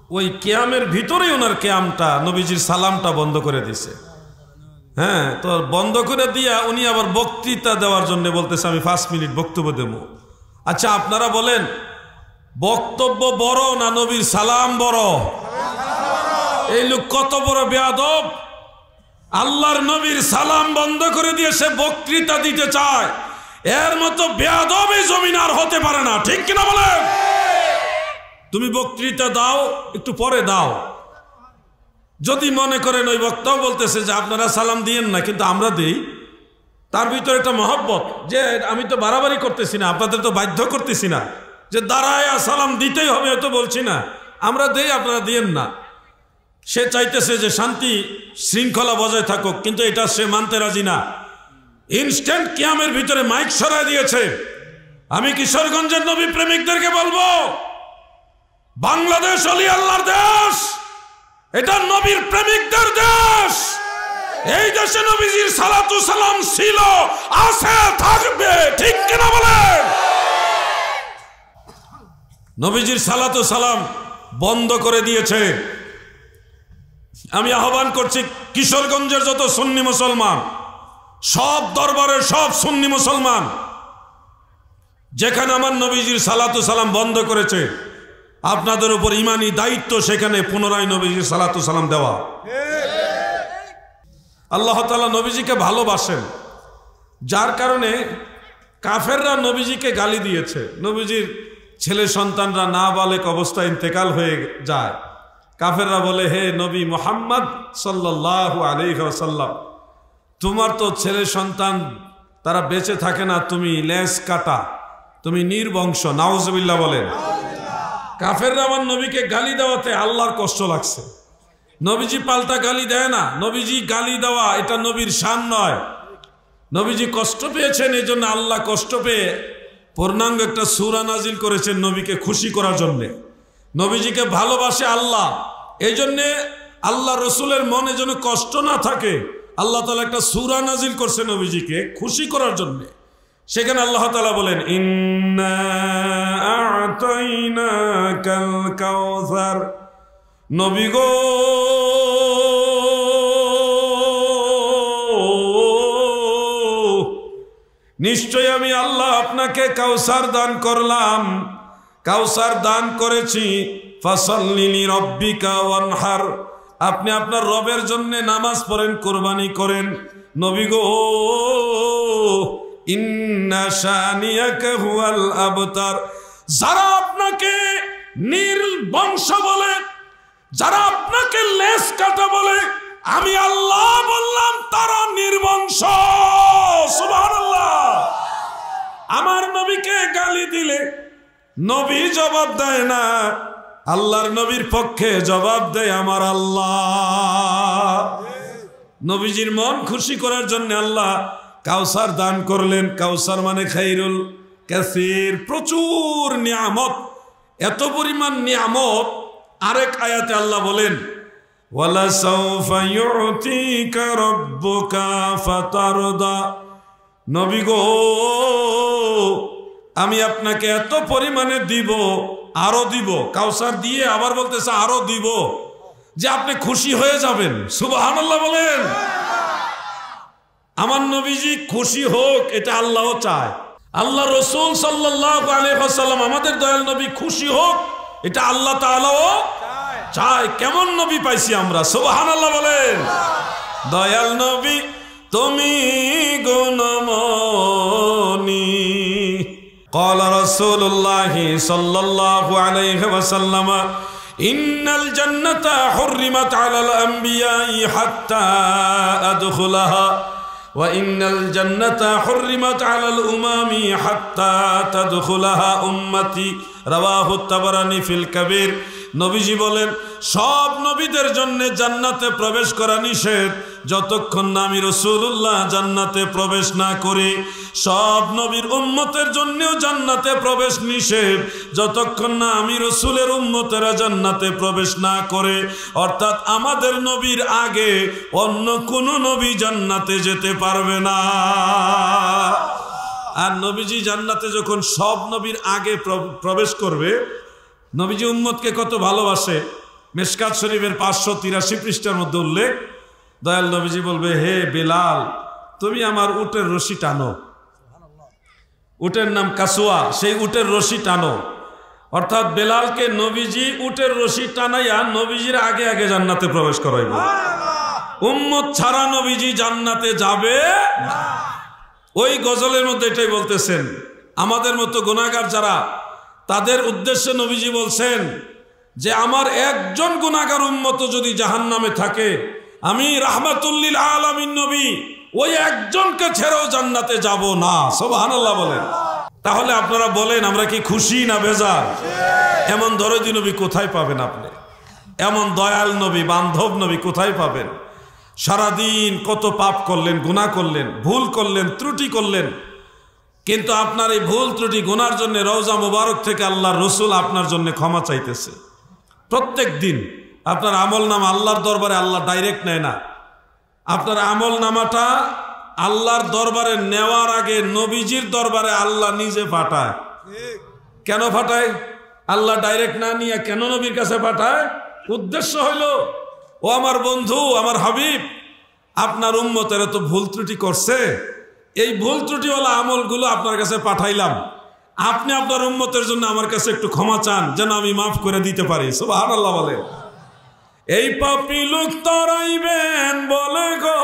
ওই কিয়ামের ভিতরেই ওনার কিয়ামটা নবীজির সালামটা বন্ধ করে দিছে। হ্যাঁ, তো বন্ধ করে দিয়া উনি আবার বক্তৃতা দেওয়ার জন্য বলতেছে আমি 5 মিনিট বক্তব্য দেব। আচ্ছা আপনারা বলেন, বক্তব্য বড় না নবীর সালাম বড়? এই লোক কত বড় বেয়াদব! আল্লাহর নবীর সালাম বন্ধ করে দিয়ে সে বক্তৃতা দিতে চায়। এর মতো বেয়াদব এই জমিন আর হতে পারে না, ঠিক কিনা বলেন? তুমি বক্তৃতা দাও, একটু পরে দাও। যদি মনে করেন ওই বক্তাও বলতেছে যে আপনারা সালাম দিয়েন না, কিন্তু আমরা দিই, তার ভিতরে একটা মহব্বত যে আমি তো বাড়াবাড়ি করতেছি না, আপনাদের তো বাধ্য করতেছি না যে দাঁড়ায় সালাম দিতেই হবে, তো বলছি না, আমরা দেই, আপনারা দিয়েন না। সে চাইতেছে যে শান্তি শৃঙ্খলা বজায় থাকুক, কিন্তু এটা সে মানতে রাজি না। ইনস্ট্যান্ট কিয়ামের ভিতরে মাইক সরায় দিয়েছে। আমি কিশোরগঞ্জের নবী প্রেমিকদেরকে বলবো, বাংলাদেশ অলি আল্লাহর দেশ, এটা নবীর প্রেমিকদের দেশ। এই দেশে নবীজির সালাতু সালাম ছিল, আছে, থাকবে, ঠিক কিনা বলেন? নবীজির সালাতু সালাম বন্ধ করে দিয়েছে। আমি আহ্বান করছি কিশোরগঞ্জের যত সুন্নি মুসলমান, সব দরবারের সব সুন্নি মুসলমান, যেখানে আমার নবীজির সালাতু সালাম বন্ধ করেছে, আপনাদের উপর ইমানি দায়িত্ব সেখানে পুনরায় নবীজির সালাতু সালাম দেওয়া। আল্লাহ তাআলা নবীজিকে ভালোবাসেন, যার কারণে কাফেররা নবীজিকে গালি দিয়েছে। নবীজির ছেলে সন্তানরা নাবালেগ অবস্থায় ইন্তেকাল হয়ে যায়। কাফেররা বলে, হে নবী মুহাম্মদ সাল্লাল্লাহু আলাইহি ওয়াসাল্লাম, তোমার তো ছেলে সন্তান তারা বেঁচে থাকে না, তুমি লেজ কাটা, তুমি নির্বংশ। নাউজুবিল্লাহ বলেন। কাফেররা আমার নবীকে গালি দেওয়াতে আল্লাহর কষ্ট লাগছে। নবীজি পাল্টা গালি দেয় না, নবীজি গালি দেওয়া এটা নবীর শান নয়। নবীজি কষ্ট পেয়েছেন, এই জন্য আল্লাহ কষ্ট পেয়ে পূর্ণাঙ্গ একটা সূরা নাজিল করেছেন নবীকে খুশি করার জন্যে। নবীজিকে ভালোবাসে আল্লাহ, এই জন্যে আল্লাহ রসুলের মনে যেন কষ্ট না থাকে, আল্লাহ তাআলা একটা সূরা নাজিল করছে নবীজিকে খুশি করার জন্যে। সেখানে আল্লাহ তাআলা বলেন, ইন্না আ'তাইনাকাল কাউসার, নবী গো নিশ্চয় আমি আল্লাহ আপনাকে কাউসার দান করলাম, কাউসার দান করেছি। ফাসাল্লি লিরাব্বিকা ওয়ানহার, আপনি আপনার রবের জন্য নামাজ পড়েন, কুরবানি করেন। নবী গো ইন্না শানিয়াকা হুয়াল আবতার, যারা আপনাকে নির্বংশ বলে, যারা আপনাকে লেজ কাটা বলে, আমি আল্লাহ বললাম তারা নির্বংশ। সুবহানাল্লাহ। আমার নবীকে গালি দিলে নবী জবাব দেয় না, আল্লাহর নবীর পক্ষে জবাব দেয় আমার আল্লাহ। নবীজির মন খুশি করার জন্য আল্লাহ কাউসার দান করলেন। কাউসার মানে খাইরুল কাসির, প্রচুর নিয়ামত, এত পরিমাণ নিয়ামত। আরেক আয়াতে আল্লাহ বলেন, ওয়ালা সাউফা ইউতিকা রাব্বুকা ফাতারদা, নবী গো আমি আপনাকে এত পরিমাণে দিব, আরো দিব। কাউসার দিয়ে আবার বলতেছে আরো দিব, যে আপনি খুশি হয়ে যাবেন। সুবহানাল্লাহ বলেন। আমার নবীজি খুশি হোক, এটা আল্লাহও চায়। আল্লাহ রসুল সাল্লাল্লাহু আলাইহি ওয়াসাল্লাম আমাদের দয়াল নবী খুশি হোক, এটা আল্লাহ তাআলাও চায়। কেমন নবী পাইছি আমরা, সুবহানাল্লাহ বলেন। দয়াল নবী তুমি গুণমণি। قال رسول الله صلى الله عليه وسلم إن الجنة حرمت على الأنبياء حتى أدخلها وإن الجنة حرمت على الأمم حتى تدخلها أمتي رواه الطبراني في الكبير। নবীজি বলেন, সব নবীদের জন্য জান্নাতে প্রবেশ করা নিষেধ যতক্ষণ না আমি রাসূলুল্লাহ জান্নাতে প্রবেশ না করি। সব নবীর উম্মতের জন্যও জান্নাতে প্রবেশ নিষেধ যতক্ষণ না আমি রাসূলের উম্মতেরা জান্নাতে প্রবেশ না করে। অর্থাৎ আমাদের নবীর আগে অন্য কোন নবী জান্নাতে যেতে পারবে না। আর নবীজি জান্নাতে যখন সব নবীর আগে প্রবেশ করবে, নবীজি উম্মতকে কত ভালোবাসে। মিশকাত শরীফের 583 পৃষ্ঠার মধ্যে উল্লেখ, দয়াল নবীজি বলবে, হে বেলাল, তুমি আমার উটের রশি টানো। উটের নাম কাসুয়া, সেই উটের রশি টানো। অর্থাৎ বেলালকে নবীজি উটের রশি টানাইয়া নবীজির আগে আগে জান্নাতে প্রবেশ করাইব। উম্মত ছাড়া নবীজি জান্নাতে যাবে না। ওই গজলের মধ্যে এটাই বলতেছেন। আমাদের মতো গুনাহগার যারা, তাদের উদ্দেশ্যে নবীজি বলছেন যে আমার একজন গুনাহগার উম্মত যদি জাহান্নামে থাকে, আমি রাহমাতুল আলামিন নবী ওই একজনকে ছেড়েও জান্নাতে যাব না। সুবহানাল্লাহ বলেন। তাহলে আপনারা বলেন, আমরা কি খুশি না বেজার? এমন দরদি নবী কোথায় পাবেন আপনি? এমন দয়াল নবী, বান্ধব নবী কোথায় পাবেন? সারাদিন কত পাপ করলেন, গুনাহ করলেন, ভুল করলেন, ত্রুটি করলেন, কিন্তু আপনার এই ভুল ত্রুটি গুনার জন্য রওজা মুবারক থেকে আল্লাহর রসুল আপনার জন্য ক্ষমা চাইতেছে। প্রত্যেক দিন আপনার আমল নামা আল্লাহর দরবারে আল্লাহ ডাইরেক্ট নেয় না। আপনার আমল নামাটা আল্লাহর দরবারে নেওয়ার আগে নবীজির দরবারে আল্লাহ নিজে পাঠায়। কেন পাঠায়? আল্লাহ ডাইরেক্ট না নিয়ে কেন নবীর কাছে পাঠায়? উদ্দেশ্য হইল, ও আমার বন্ধু, আমার হাবিব, আপনার উম্মতেরা তো ভুল ত্রুটি করছে, এই ভুল ত্রুটিওয়ালা আমলগুলো আপনার কাছে পাঠাইলাম, আপনি আপনার উম্মতের জন্য আমার কাছে একটু ক্ষমা চান, যেন আমি মাফ করে দিতে পারি। সুবহানাল্লাহ বলে। এই পাপী লোক তারাইবেন বলে গো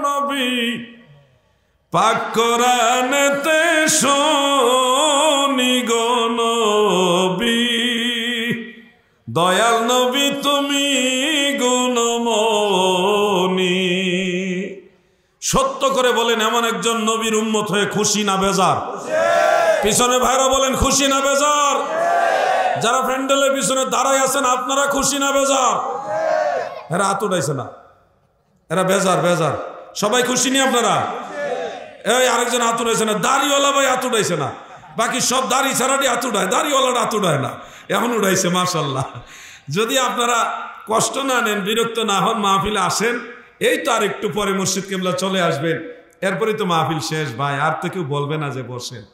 নবী, পাক কোরআনেতে শুনি গো নবী, দয়াল নবী তুমি গুণমণি। সত্য করে বলেন, এমন একজন নবীর উম্মত হয়ে খুশি না বেজার? পিছনে ভাইরা বলেন, খুশি না বেজার? যারা প্যান্ডেলের পিছনে দাঁড়াই আছেন, আপনারা খুশি না বেজার? এরা হাত উঠাইছে না, এরা বেজার বেজার। সবাই খুশি নি আপনারা? এই আরেকজন হাত উঠাইছে না, দাড়িওয়ালা ভাই হাত উঠাইছে না, বাকি সব দাড়ি ছাড়াটি হাত উঠায়, দাড়িওয়ালাটা হাত উঠায় না, এখন উঠাইছে। মাশাআল্লাহ। যদি আপনারা কষ্ট না নেন, বিরক্ত না হন, মাহফিলে আসেন, এই তো আর একটু পরে মুর্শিদ কিবলা চলে আসবেন, এরপরে তো মাহফিল শেষ ভাই, আর তো কেউ বলবে না যে বসেন।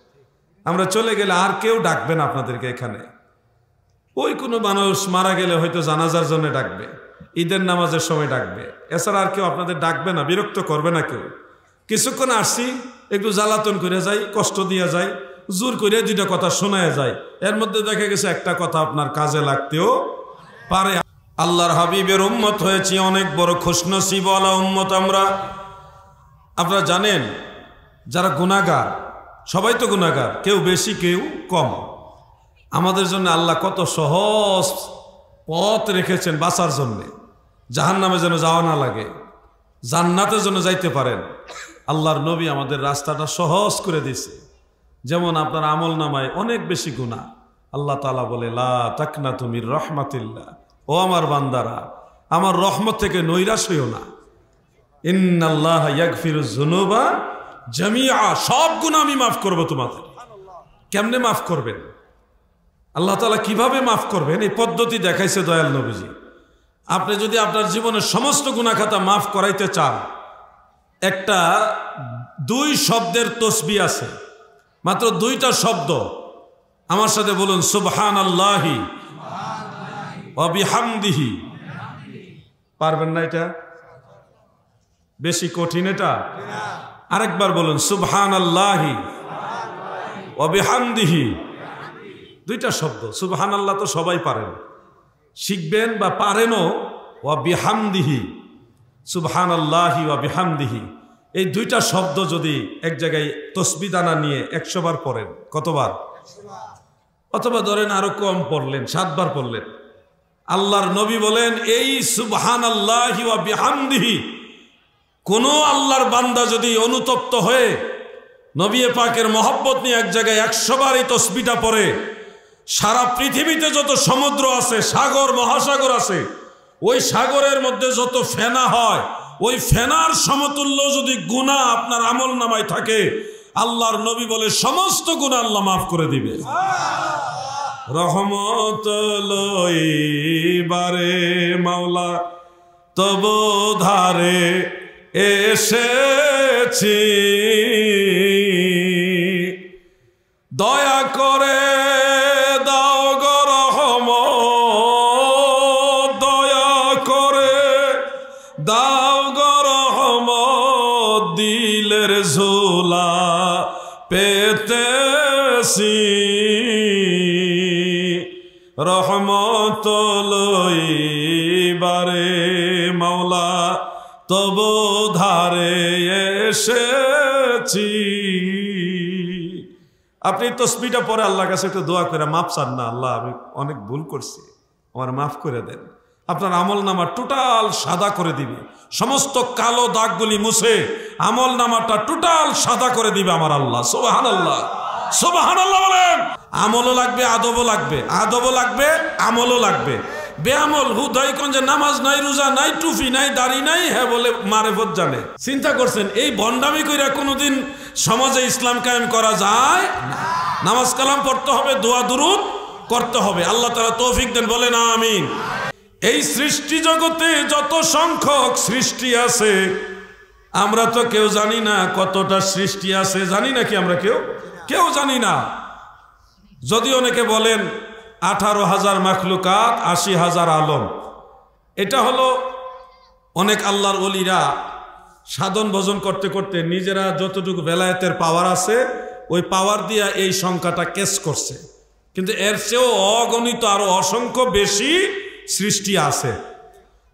আমরা চলে গেলে আর কেউ ডাকবেন আপনাদেরকে এখানে। ওই কোনো মানুষ মারা গেলে হয়তো জানাজার জন্য ডাকবে, ঈদের নামাজের সময় ডাকবে, এছাড়া আর কেউ আপনাদের ডাকবে না, বিরক্ত করবে না কেউ। কিছুক্ষণ আসছি, একটু জ্বালাতন করে যাই, কষ্ট দিয়ে যাই, জোর করে দুইটা কথা শোনায় যায়, এর মধ্যে দেখা গেছে একটা কথা আপনার কাজে লাগতেও পারে। আল্লাহর হাবিবের উম্মত হয়েছি, অনেক বড় খুশনসিবওয়ালা উম্মত আমরা। আপনারা জানেন, যারা গুনাহগার, সবাই তো গুনাহগার, কেউ বেশি কেউ কম। আমাদের জন্য আল্লাহ কত সহজ পথ রেখেছেন বাঁচার জন্যে, জাহান্নামে যেন যাওয়া না লাগে, জান্নাতের জন্য যাইতে পারেন। আল্লাহর নবী আমাদের রাস্তাটা সহজ করে দিয়েছে। যেমন আপনার আমল নামায় অনেক বেশি গুনাহ, আল্লাহ তাআলা বলে, লা তাকনাতু মির রাহমাতিল্লাহ, ও আমার বান্দারা, আমার রহমত থেকে নৈরাশ হইও না। ইন্নাল্লাহা ইয়াগফিরুয যুনুবা জামিআ, সব গুনাহ আমি মাফ করব তোমাদের। কেমনে মাফ করবেন? আল্লাহ তাআলা কিভাবে মাফ করবেন, এই পদ্ধতি দেখাইছে দয়াল নবীজি। আপনি যদি আপনার জীবনের সমস্ত গুনাহ খাতা মাফ করাইতে চান, একটা 2 শব্দের তসবিহ আছে, মাত্র 2টা শব্দ। আমার সাথে বলুন, সুবহানাল্লাহি ওয়া বিহামদিহি। পারবেন না? এটা বেশি কঠিন। এটা আরেকবার বলুন, সুবহানাল্লাহি ওয়া বিহামদিহি। 2টা শব্দ। সুবহানাল্লাহ তো সবাই পারেন, শিখবেন বা পারেনও। ওয়া বিহামদিহি, সুবহানাল্লাহি ওয়া বিহামদিহি, এই 2টা শব্দ যদি এক জায়গায় তসবিহ দানা নিয়ে 100 বার পড়েন, কতবার? অথবা ধরেন আরো কম পড়লেন, 7 বার পড়লেন। আল্লাহর নবী বলেন, এই সুবহানাল্লাহি ওয়া বিহামদিহি কোন আল্লাহর বান্দা যদি অনুতপ্ত হয়ে নবী পাকের মহব্বত নিয়ে এক জায়গায় 100 বার এই তসবিহটা পড়ে, সারা পৃথিবীতে যত সমুদ্র আছে, সাগর মহাসাগর আছে, ওই সাগরের মধ্যে যত ফেনা হয়, ওই ফেনার সমতুল্য যদি গুনাহ আপনার আমল নামায় থাকে, আল্লাহর নবী বলে সমস্ত গুনাহ আল্লাহ মাফ করে দিবে। রহমত লইবারে মাওলা তব ধারে এসেছি, দয়া করে দাও গো রহমত লইবারে মাওলা তব ধারে এসেছি। আপনি তসবিহটা পরে আল্লাহর কাছে একটু দোয়া করে মাফ চান না, আল্লাহ আমি অনেক ভুল করছি, আমার মাফ করে দেন। আপনার আমল নামা টোটাল সাদা করে দিবে, সমস্ত কালো দাগগুলি মুছে আমল নামাটা টোটাল সাদা করে দিবে আমার আল্লাহ। সুবহানাল্লাহ, সুবহানাল্লাহ বলেন। আমলও লাগবে, আদবও লাগবে, আদবও লাগবে, আমলও লাগবে। বেআমল হুদাইগঞ্জে নামাজ নাই, রোজা নাই, টুপি নাই, দাড়ি নাই, হ্যাঁ বলে মারেফত জানে। চিন্তা করছেন এই ভণ্ডামি কইরা কোনোদিন সমাজে ইসলাম কায়েম করা যায় না। নামাজ কালাম পড়তে হবে, দোয়া দুরূদ করতে হবে। আল্লাহ তাআলা তৌফিক দেন, বলেন আমিন। এই সৃষ্টি জগতে যত সংখ্যক সৃষ্টি আছে আমরা তো কেউ জানি না কতটা সৃষ্টি আছে, জানি নাকি আমরা কেউ জানি না। যদি অনেকে বলেন 18,000 মাখলুকাত, 80,000 আলম, এটা হলো অনেক আল্লাহর ওলিরা সাধন ভজন করতে করতে নিজেরা যতটুকু বেলায়েতের পাওয়ার আছে ওই পাওয়ার দিয়া এই সংখ্যাটা কেস করছে, কিন্তু এর চেয়েও অগণিত আরো অসংখ্য বেশি সৃষ্টি আছে।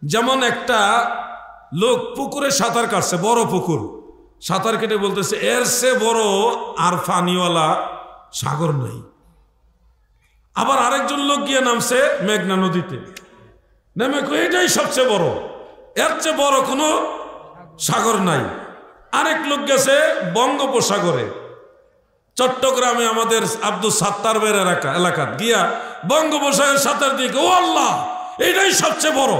যেমন একটা লোক পুকুরে সাঁতার কাটছে, বড় পুকুর, সাঁতার কেটে বলতেছে এর চেয়ে বড় আর পানিওয়ালা সাগর নাই। আবার আরেকজন লোক গিয়ে নামছে মেঘনা নদীতে, নেমে এটাই সবচেয়ে বড়, এর চেয়ে বড় কোনো সাগর নাই। আরেক লোক গেছে বঙ্গোপসাগরে, চট্টগ্রামে আমাদের আব্দুল সাত্তারের এলাকা গিয়া বঙ্গোপসাগরের সাঁতার দিয়ে ও আল্লাহ এটাই সবচেয়ে বড়,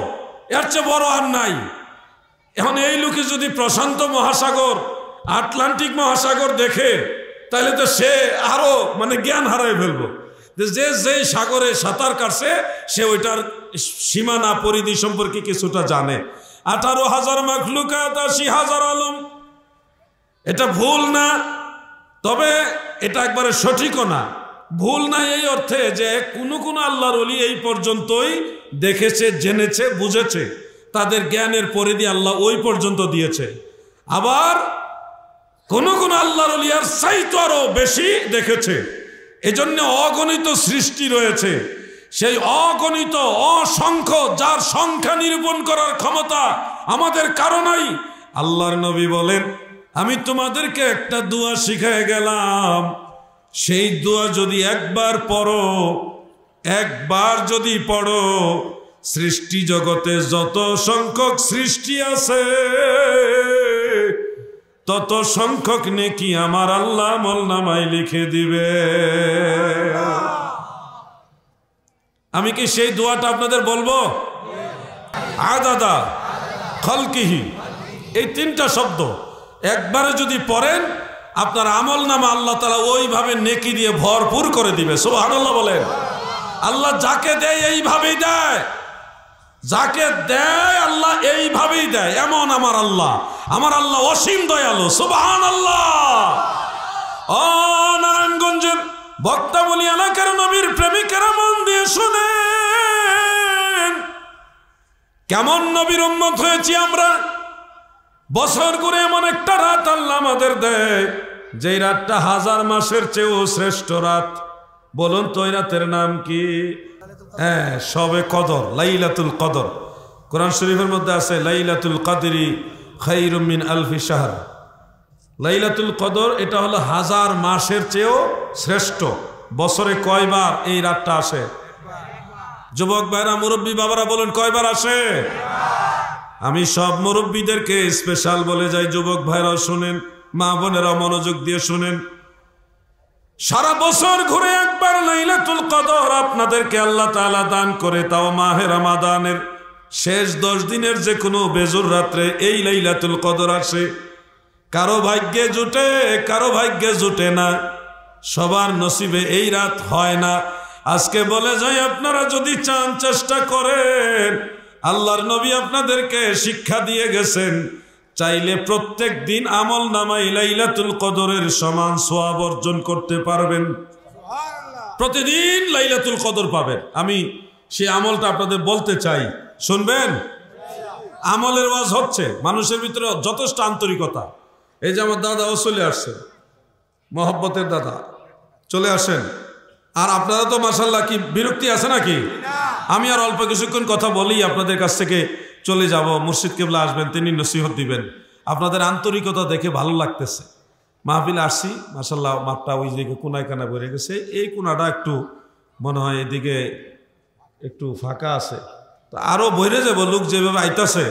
এর চেয়ে বড় আর নাই। এখন এই লোকে যদি প্রশান্ত মহাসাগর, আটলান্টিক মহাসাগর দেখে তাহলে তো সে আরো জ্ঞান হারাই ফেলবো। যে যেই সাগরে সাঁতার কাটছে সে ওইটার সীমানা পরিধি সম্পর্কে কিছুটা জানে। 18,000 মাখলুকাত, 80,000 আলম, এটা ভুল না, তবে এটা একবারে সঠিকও না। ভুল না এই অর্থে যে কোন আল্লাহর ওলি এই পর্যন্তই দেখেছে, জেনেছে, বুঝেছে, তাদের জ্ঞানের পরিধি আল্লাহ ওই পর্যন্ত দিয়েছে। আবার কোন আল্লাহর ওলি আর চাইতো আরো বেশি দেখেছে। এজন্য অগণিত সৃষ্টি রয়েছে, সেই অগণিত অসংখ্য যার সংখ্যা নিরূপণ করার ক্ষমতা আমাদের কারো নাই। আল্লাহর নবী বলেন আমি তোমাদেরকে একটা দোয়া শিখায় গেলাম, সেই দোয়া যদি একবার যদি পড়ো সৃষ্টি জগতে যত সংখ্যক সৃষ্টি আছে তত সংখ্যক নেকি আমার আল্লাহ আমলনামায় লিখে দিবে। আমি কি সেই দোয়াটা আপনাদের বলবো? আদাদা খালকিহি, এই 3টা শব্দ একবারে যদি পড়েন আপনার আমলনামা আল্লাহ তাআলা ওইভাবে নেকি দিয়ে ভরপুর করে দিবে। সুবহানাল্লাহ বলেন। আল্লাহ যাকে দেয় এইভাবেই দেয়, যাকে দেয় আল্লাহ এইভাবেই দেয়, এমন আমার আল্লাহ অসীম দয়ালু। সুবহানাল্লাহ। ও নারায়ণগঞ্জের বক্তাবলী এলাকার নবীর প্রেমিকেরা মন দিয়ে শুনেন, কেমন নবীর উম্মত হয়েছি আমরা। বছর করে এমন একটা রাত আল্লাহ আমাদের দেয় যেই রাতটা 1000 মাসের চেয়েও শ্রেষ্ঠ রাত। বলুন তো ওই রাতের নাম কি? হ্যাঁ, শবে কদর, লাইলাতুল কদর। কোরআন শরীফের মধ্যে আছে লাইলাতুল কদরি খায়রুম মিন আলফি শাহর। লাইলাতুল কদর এটা হলো 1000 মাসের চেয়েও শ্রেষ্ঠ। বছরে কয়বার এই রাতটা আসে? যুবক ভাইরা, মুরব্বী বাবারা বলুন কয়বার আসে? আমি সব মুরব্বীদেরকে স্পেশাল বলে যাই, যুবক ভাইরাও শুনেন, মা বোনেরা মনোযোগ দিয়ে শুনেন। সারা বছর ঘুরে একবার লাইলাতুল কদর আপনাদেরকে আল্লাহ তাআলা দান করে, তাও মাহে রমাদানের শেষ 10 দিনের যে কোনো বেজুর রাত্রে এই লাইলাতুল কদর আসে। কারো ভাগ্যে জুটে, কারো ভাগ্যে জুটে না, সবার নসিবে এই রাত হয় না। আজকে বলে যাই আপনারা যদি চান, চেষ্টা করেন, আল্লাহর নবী আপনাদেরকে শিক্ষা দিয়ে গেছেন, চাইলে প্রত্যেক দিন আমল নামায় লাইলাতুল কদরের সমান সওয়াব অর্জন করতে পারবেন। প্রতিদিন লাইলাতুল কদর পাবেন। আমি সেই আমলটা আপনাদের বলতে চাই, শুনবেন? আমলের ওয়াজ হচ্ছে, মানুষের ভিতরে যথেষ্ট আন্তরিকতা। এই যে আমার দাদাও চলে আসছেন, মহব্বতের দাদা, চলে আসেন। আর আপনারা তো মাশাআল্লাহ কি বিরক্তি আছে নাকি? আমি আর অল্প কিছুক্ষণ কথা বলি, আপনাদের কাছ থেকে চলে যাব। মুর্শিদ কেবলা আসবেন, তিনি নসিহত দিবেন। আপনাদের আন্তরিকতা দেখে ভালো লাগতেছে। মাহফিল আসছি, মাশাআল্লাহ মাঠটা ওই দিকে কোনায় কানায় ভরে গেছে। এই কোনাটা একটু মনে হয় এদিকে একটু ফাঁকা আছে, তো আরো ভরে যাবো। লোক যেভাবে আইতাছে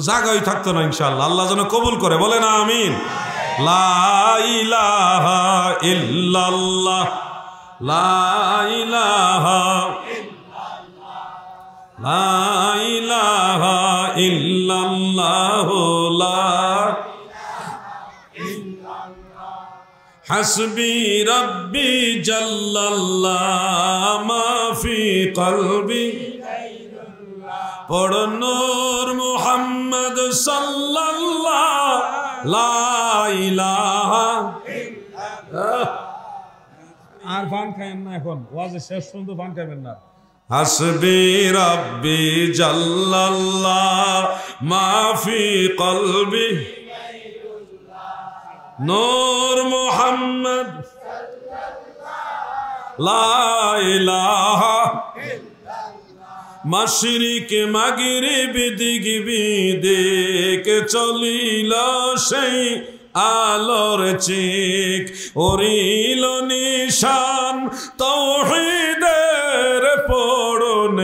জায়গায় থাকতো না ইনশাআল্লাহ। আল্লাহ যেন কবুল করে, বলে না আমিন। লা ইলাহা ইল্লাল্লাহ, লা ইলাহা ইল্লাল্লাহ, লা ইলাহা ইল্লাল্লাহ, লা হাসবি রব্বি জাল্লাল্লাহ মা ফি কলবি, পড় নূর মুহাম্মদ সাল্লাল্লাহ, লা ইলাহা ইল্লাল্লাহ। আর ফান খাবেন না, এখন ওয়াজে শেষ পর্যন্ত ফান খাবেন না। হাসবি রব্বি জাল্লাল্লাহ মা ফি কলবি, নূর মুহাম্মদ লা ইলাহা মাশরিক মাগরিব দিক বিদিক চলিল সেই আলোর চিক, ওরিল নিশান তাওহীদের পড়ুন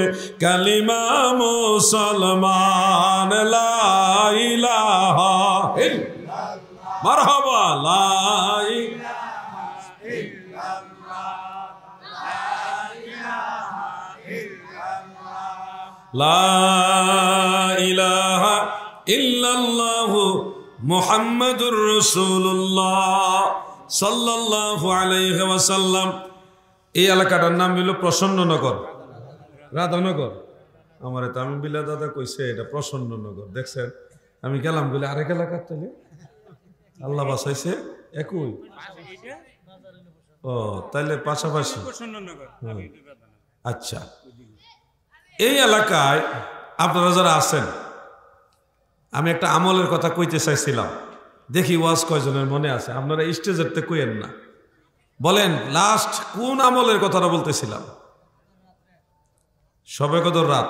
কালিমা মুসলমান, লা ইলাহা ইল্লাল্লাহ, মারহাবা, লা ইলাহা ইল্লাল্লাহ, লা ইলাহা ইল্লাল্লাহু মুহাম্মাদুর রাসূলুল্লাহ সাল্লাল্লাহু আলাইহি ওয়াসাল্লাম। এই এলাকাটার নাম হলো প্রসন্ননগর, রাধানগর। আমার তামিম বিল্লা দাদা কইছে এটা প্রসন্ননগর। দেখছেন আমি গেলাম বলে আরেক এলাকার, তাহলে আল্লাহ বাঁচাইছে একই। ও তাইলে পাশাপাশি। আচ্ছা, এই এলাকায় আপনারা যারা আছেন, আমি একটা আমলের কথা কইতে চাইছিলাম, দেখি ওয়াজ কয়জনের মনে আছে। আপনারা স্টেজের তে কইেন না, বলেন লাস্ট কোন আমলের কথাটা বলতেছিলাম? শবে কদর রাত।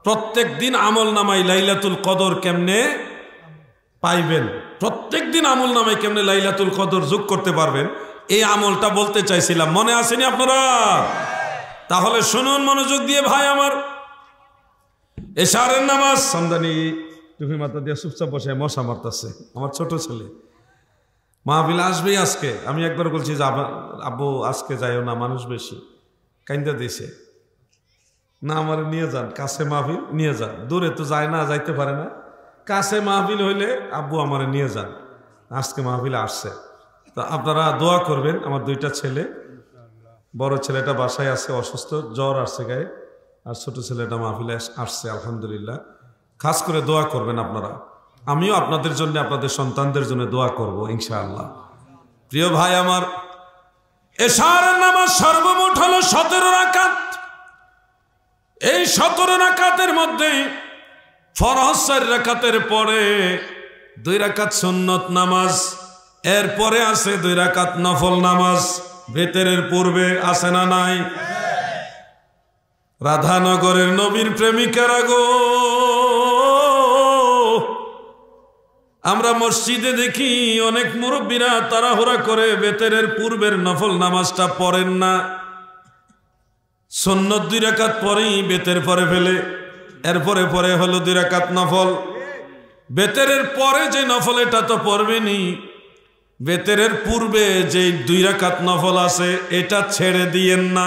প্রত্যেক দিন আমল নামাই লাইলাতুল কদর কেমনে পাইবেন, প্রত্যেক দিন আমল নামাই কেমনে লাইলাতুল কদর যোগ করতে পারবেন, এই আমলটা বলতে চাইছিলাম। মনে আসেনি আপনারা? তাহলে শুনুন মনোযোগ দিয়ে ভাই আমার। এশারের নামাজ, সন্ধানী টুপি মাথা দিয়ে চুপচাপ বসে মশা মারতেছে আমার ছোট ছেলে। মাহফিল আসবেই আজকে। আমি একবার বলছি যে আব্বু আজকে যাইও না, মানুষ বেশি, কাইন্দা দিছে না, আমার নিয়ে যান কাছে মাহফিল, নিয়ে যান। দূরে তো যায় না, যাইতে পারে না, কাছে মাহফিল হইলে আব্বু আমারে নিয়ে যান। আজকে মাহফিলে আসছে, তো আপনারা দোয়া করবেন। আমার দুইটা ছেলে, বড় ছেলেটা বাসায় আছে অসুস্থ, জ্বর আসছে গায়ে, আর ছোট ছেলেটা মাহফিলে আসছে আলহামদুলিল্লাহ। খাস করে দোয়া করবেন আপনারা। আমিও আপনাদের জন্য, আপনাদের সন্তানদের জন্য দোয়া করব ইনশাআল্লাহ। প্রিয় ভাই আমার, এশারের নামাজ সর্বমোট হলো 17 রাকাত। এই 17 রাকাতের মধ্যে ফরজ 4 রাকাতের পরে 2 রাকাত সুন্নত নামাজ, এরপরে আছে 2 রাকাত নফল নামাজ। বেতেরের পূর্বে আছে না নাই? রাধানগরের নবীর প্রেমিকারা গো, আমরা মসজিদে দেখি অনেক মুরব্বীরা তাড়াহুড়া করে বেতেরের পূর্বের নফল নামাজটা পড়েন না। সুন্নত 2 রাকাত পরেই বেতের পরে ফেলে, এরপরে পরে হলো 2 রাকাত নফল। বেতেরের পরে যে নফল এটা তো পড়বেনি, বেতেরের পূর্বে যে 2 রাকাত নফল আছে এটা ছেড়ে দিয়েন না।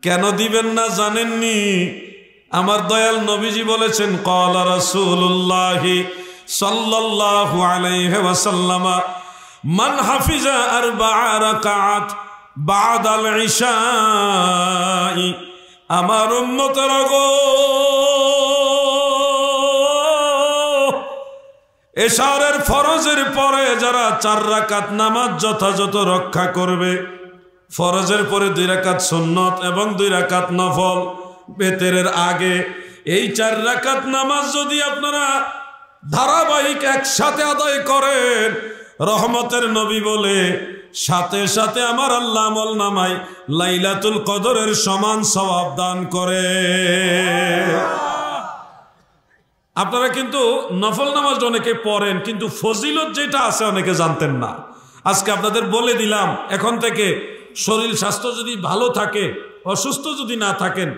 কেন দিবেন না জানেননি? আমার দয়াল নবীজি বলেছেন, ক্বালা রাসূলুল্লাহি সাল্লাল্লাহু আলাইহি ওয়াসাল্লাম, মান হাফিজা 4 রাকাত বাদাল ইশাই, আমার উম্মতেরা গো, এশারের ফরজের পরে যারা 4 রাকাত নামাজ যথাযথ রক্ষা করবে, ফরজের পরে 2 রাকাত সুন্নত এবং 2 রাকাত নফল বেতেরের আগে, এই 4 রাকাত নামাজ যদি আপনারা ধারাবাহিক একসাথে আদায় করেন, রহমতের নবী বলে সাথে সাথে আমার আল্লাহ আমল নামায় লাইলাতুল কদরের সমান সওয়াব দান করে। আপনারা কিন্তু নফল নামাজ অনেকে পড়েন, কিন্তু ফজিলত যেটা আছে অনেকে জানতেন না। আজকে আপনাদের বলে দিলাম, এখন থেকে শরীর স্বাস্থ্য যদি ভালো থাকে, অসুস্থ যদি না থাকেন,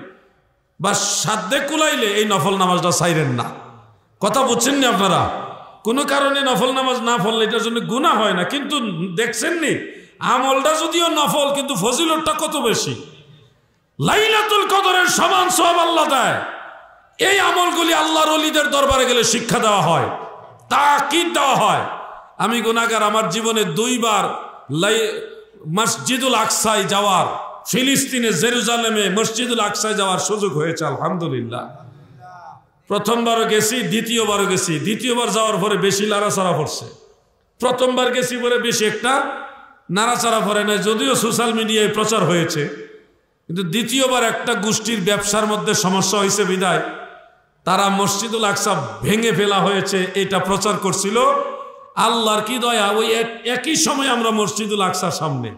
বা সাধ্যে কুলাইলে এই নফল নামাজটা ছাইরেন না। কথা বুঝছেন না আপনারা? কোনো কারণে নফল নামাজ না পড়লে এটার জন্য গুনাহ হয় না, কিন্তু দেখছেন নি আমলটা যদিও নফল, কিন্তু ফজিলতটা কত বেশি। লাইলাতুল কদরের সমান সওয়াব আল্লাহ দেয়। এই আমলগুলি আল্লাহর ওলিদের দরবারে গেলে শিক্ষা দেওয়া হয়, তাকিদ দেওয়া হয়। আমি গুনাহগার, আমার জীবনে 2 বার মসজিদুল আকসায় যাওয়ার, ফিলিস্তিনে জেরুজালেমে মসজিদুল আকসায় যাওয়ার সুযোগ হয়েছে আলহামদুলিল্লাহ। প্রথমবারও গেছি, দ্বিতীয়বারও গেছি। দ্বিতীয়বার যাওয়ার পরে বেশি নাড়াচাড়া পড়ছে, প্রথমবার গেছি পরে বেশি একটা নাড়াচাড়া পড়ে নাই, যদিও সোশ্যাল মিডিয়ায় প্রচার হয়েছে। কিন্তু দ্বিতীয়বার একটা গোষ্ঠীর ব্যবসার মধ্যে সমস্যা হয়েছে বিদায় তারা মসজিদুল আকসা ভেঙে ফেলা হয়েছে এটা প্রচার করছিল। আল্লাহর কি দয়া, ওই একই সময় আমরা মসজিদুল আকসার সামনে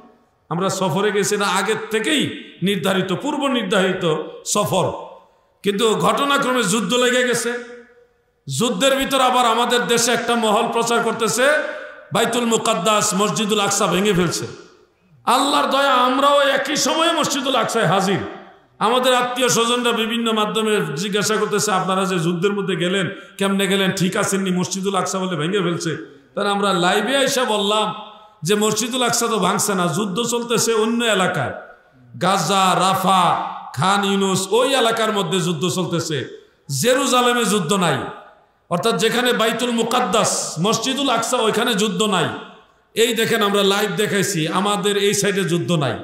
আমরা সফরে গেছি, না আগের থেকেই নির্ধারিত, পূর্ব নির্ধারিত সফর, কিন্তু ঘটনাক্রমে যুদ্ধ লেগে গেছে। যুদ্ধের ভিতর আবার আমাদের দেশে একটা মহল প্রচার করতেছে বাইতুল মুকাদ্দাস মসজিদুল আকসা ভেঙে ফেলছে। আল্লাহর দয়া আমরাও একই সময়ে মসজিদুল আকসায় হাজির। আমাদের আত্মীয় স্বজনরা বিভিন্ন মাধ্যমে জিজ্ঞাসা করতেছে, আপনারা যে যুদ্ধের মধ্যে গেলেন কেমনে গেলেন, ঠিক আছেননি? মসজিদুল আকসা বলে ভেঙে ফেলছে। তারা আমরা লাইভে এসে বললাম যে মসজিদুল আকসা তো ভাঙছে না, যুদ্ধ চলতেছে অন্য এলাকায়, গাজা, রাফা, খান ইউনুস, ওই এলাকার মধ্যে যুদ্ধ চলতেছে, জেরুজালেমে যুদ্ধ নাই। অর্থাৎ যেখানে বাইতুল মুকাদ্দাস মসজিদুল আকসা ওইখানে যুদ্ধ নাই। এই দেখেন আমরা লাইভ দেখাইছি, আমাদের এই সাইডে যুদ্ধ নাই।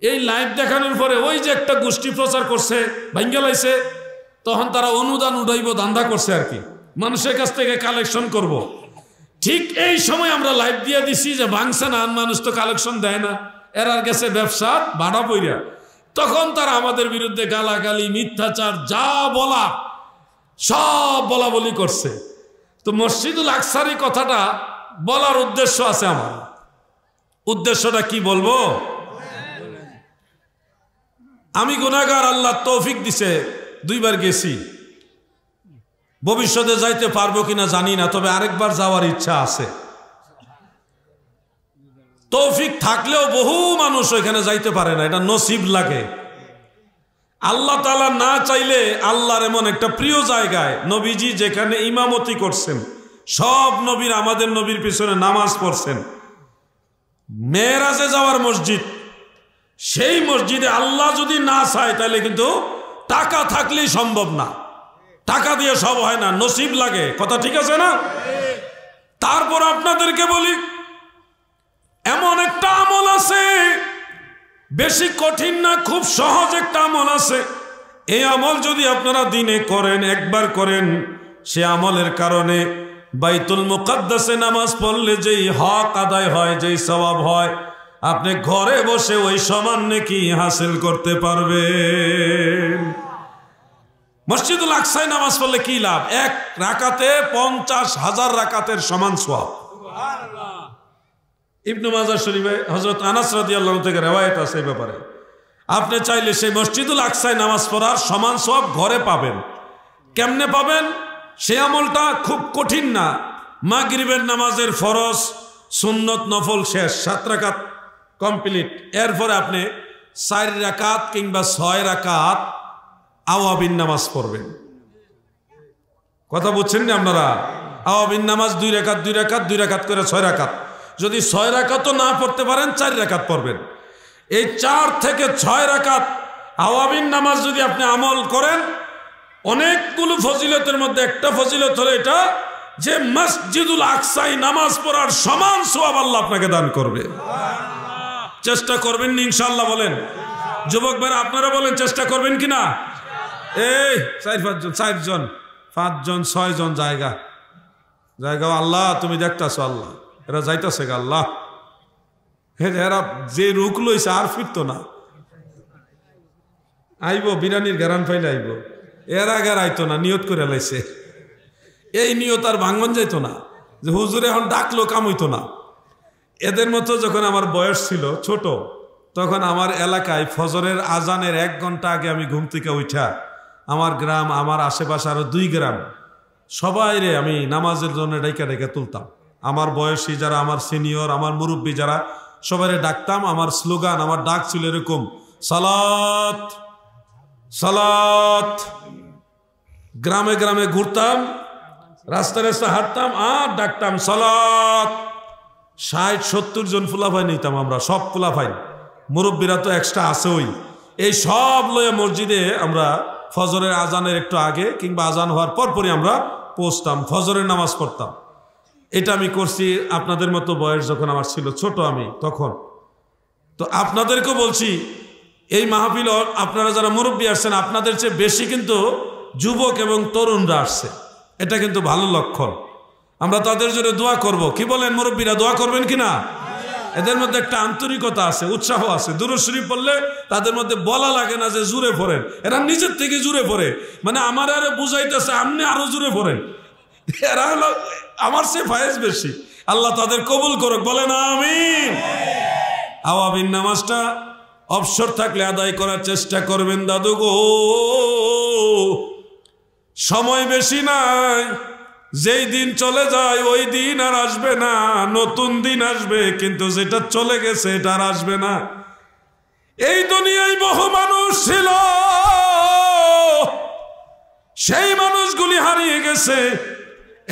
এই লাইভ দেখানোর পরে ওই যে একটা গোষ্ঠী প্রচার করছে ভাঙ্গে লাইছে, তখন তারা অনুদান উঠাইব ধান্দা করছে আর কি, মানুষের কাছ থেকে কালেকশন করব। ঠিক এই সময় আমরা লাইভ দিয়ে দিছি যে ভাঙছে না, মানুষ তো কালেকশন দেয় না, এরার গেছে ব্যবসা ভাড়া পইরা। তখন তারা আমাদের বিরুদ্ধে গালাগালি, মিথ্যাচার, যা বলা সব বলা বলি করছে। তো মসজিদুল আকসারই কথাটা বলার উদ্দেশ্য আছে আমার। উদ্দেশ্যটা কি বলবো? আমি গুনাহগার, আল্লাহ তৌফিক দিছে, 2 বার গেছি। ভবিষ্যতে যাইতে পারবো কিনা জানি না, তবে আরেকবার যাওয়ার ইচ্ছা আছে। তৌফিক থাকলেও বহু মানুষ ওইখানে যাইতে পারে না, এটা নসিব লাগে। আল্লাহ তাআলা না চাইলে আল্লাহর এমন একটা প্রিয় জায়গায় নবীজি যেখানে ইমামতি করছেন, সব নবীর, আমাদের নবীর পিছনে নামাজ পড়ছেন, মেরাজে যাওয়ার মসজিদ, সেই মসজিদে আল্লাহ যদি না চায় তাহলে কিন্তু টাকা থাকলেই সম্ভব না, টাকা দিয়ে সব হয় না, নসিব লাগে। কথা ঠিক আছে না? তারপর আপনাদেরকে বলি, এমন একটা আমল আছে, বেশি কঠিন না, খুব সহজ একটা আমল আছে। এই আমল যদি আপনারা দিনে করেন, একবার করেন, সে আমলের কারণে বাইতুল মুকাদ্দাসে নামাজ পড়লে যেই হক আদায় হয়, যেই সওয়াব হয়, আপনি ঘরে বসে ওই সমান নেকি হাসিল করতে পারবেন। মসজিদুল আকসায় নামাজ পড়লে কি লাভ? 1 রাকাতে 50,000 রাকাতের সমান সওয়াব। ইবনে মাজাহ শরীফে হযরত আনাস রাদিয়াল্লাহু থেকে রওয়ায়াত আছে এই ব্যাপারে। আপনি চাইলে সেই মসজিদুল আকসায় নামাজ পড়ার সমান সওয়াব ঘরে পাবেন। কেমনে পাবেন? সেই আমলটা খুব কঠিন না। মাগরিবের নামাজের ফরজ, সুন্নত, নফল শেষ, 7 রাকাত কমপ্লিট। এরপরে আপনি 4 রাকাত কিংবা 6 রাকাত আওয়াবিন নামাজ পড়বেন। কথা বুঝছেন না আপনারা? আওয়াবিন নামাজ 2 রাকাত 2 রাকাত 2 রাকাত করে 6 রাকাত। যদি 6 রাকাতও না পড়তে পারেন 4 রাকাত পড়বেন। এই 4 থেকে 6 রাকাত আওয়াবিন নামাজ যদি আপনি আমল করেন, অনেকগুলো ফজিলতের মধ্যে একটা ফজিলত হলো এটা যে মসজিদুল আকসায় নামাজ পড়ার সমান সওয়াব আল্লাহ আপনাকে দান করবে। চেষ্টা করবেন না ইনশাআল্লাহ? বলেন যুবক ভাইরা, আপনারা বলেন চেষ্টা করবেন কিনা? এই 4-5 জন 5 জন 6 জন জায়গা আল্লাহ তুমি দেখতেছো, আল্লাহ এরা যাইতেছে গা, আল্লাহ এরা যে রুক লইছে আর ফিরতো না, আইব বিরানির গারান পাইলে আইব, এর আগে আইতো না, নিয়ত করে লাইছে। এই নিয়ত আর ভাঙন যাইতো না যে হুজুর এখন ডাকলো কাম হইতো না। এদের মতো যখন আমার বয়স ছিল ছোট, তখন আমার এলাকায় ফজরের আজানের 1 ঘন্টা আগে আমি ঘুম থেকে উঠা আমার গ্রাম, আমার আশেপাশে আরো 2 গ্রাম সবাই রে আমি নামাজের জন্য ডাইকা ডাইকা তুলতাম। আমার বয়সী যারা, আমার সিনিয়র, আমার মুরব্বী যারা, সবাই ডাকতাম। আমার স্লোগান, আমার ডাক ছিল এরকম, সালাত সালাত। গ্রামে গ্রামে ঘুরতাম, রাস্তা রাস্তা হাঁটতাম আর ডাকতাম সালাত। 60-70 জন ফুলাফাই নিতাম আমরা, সব ফুলাফাই, মুরব্বীরা তো এক্সট্রা আছে। এই সব লয়ে মসজিদে আমরা ফজরের আজানের একটু আগে কিংবা আজান হওয়ার পরপরই আমরা পৌঁছতাম, ফজরের নামাজ পড়তাম। এটা আমি করছি আপনাদের মতো বয়স যখন আমার ছিল ছোট আমি তখন। তো আপনাদেরকেও বলছি, এই মাহফিল আপনারা যারা মুরব্বী আসছেন আপনাদের চেয়ে বেশি কিন্তু যুবক এবং তরুণরা আসছে, এটা কিন্তু ভালো লক্ষণ। আমরা তাদের জন্য দোয়া করব। কি বলেন মুরব্বীরা, দোয়া করবেন কিনা? এদের মধ্যে একটা আন্তরিকতা আছে, উৎসাহ আছে। দুরূদ শরীফ পড়লে তাদের মধ্যে বলা লাগে না যে জুড়ে পড়েন, এরা নিজের থেকে জুড়ে পড়ে, মানে আমার আরে বুঝাইতেছে আপনি আরো জুড়ে পড়েন। এরা হলো আমার চেয়ে ফায়েজ বেশি। আল্লাহ তাদের কবুল করুক, বলেন আমিন। আওয়াবিন নামাজটা অবসর থাকলে আদায় করার চেষ্টা করবেন দাদু গো, সময় বেশি নাই। যেই দিন চলে যায় ওই দিন আর আসবে না, নতুন দিন আসবে, কিন্তু যেটা চলে গেছে এটা আর আসবে না। এই দুনিয়ায় বহু মানুষ ছিল, সেই মানুষগুলি হারিয়ে গেছে।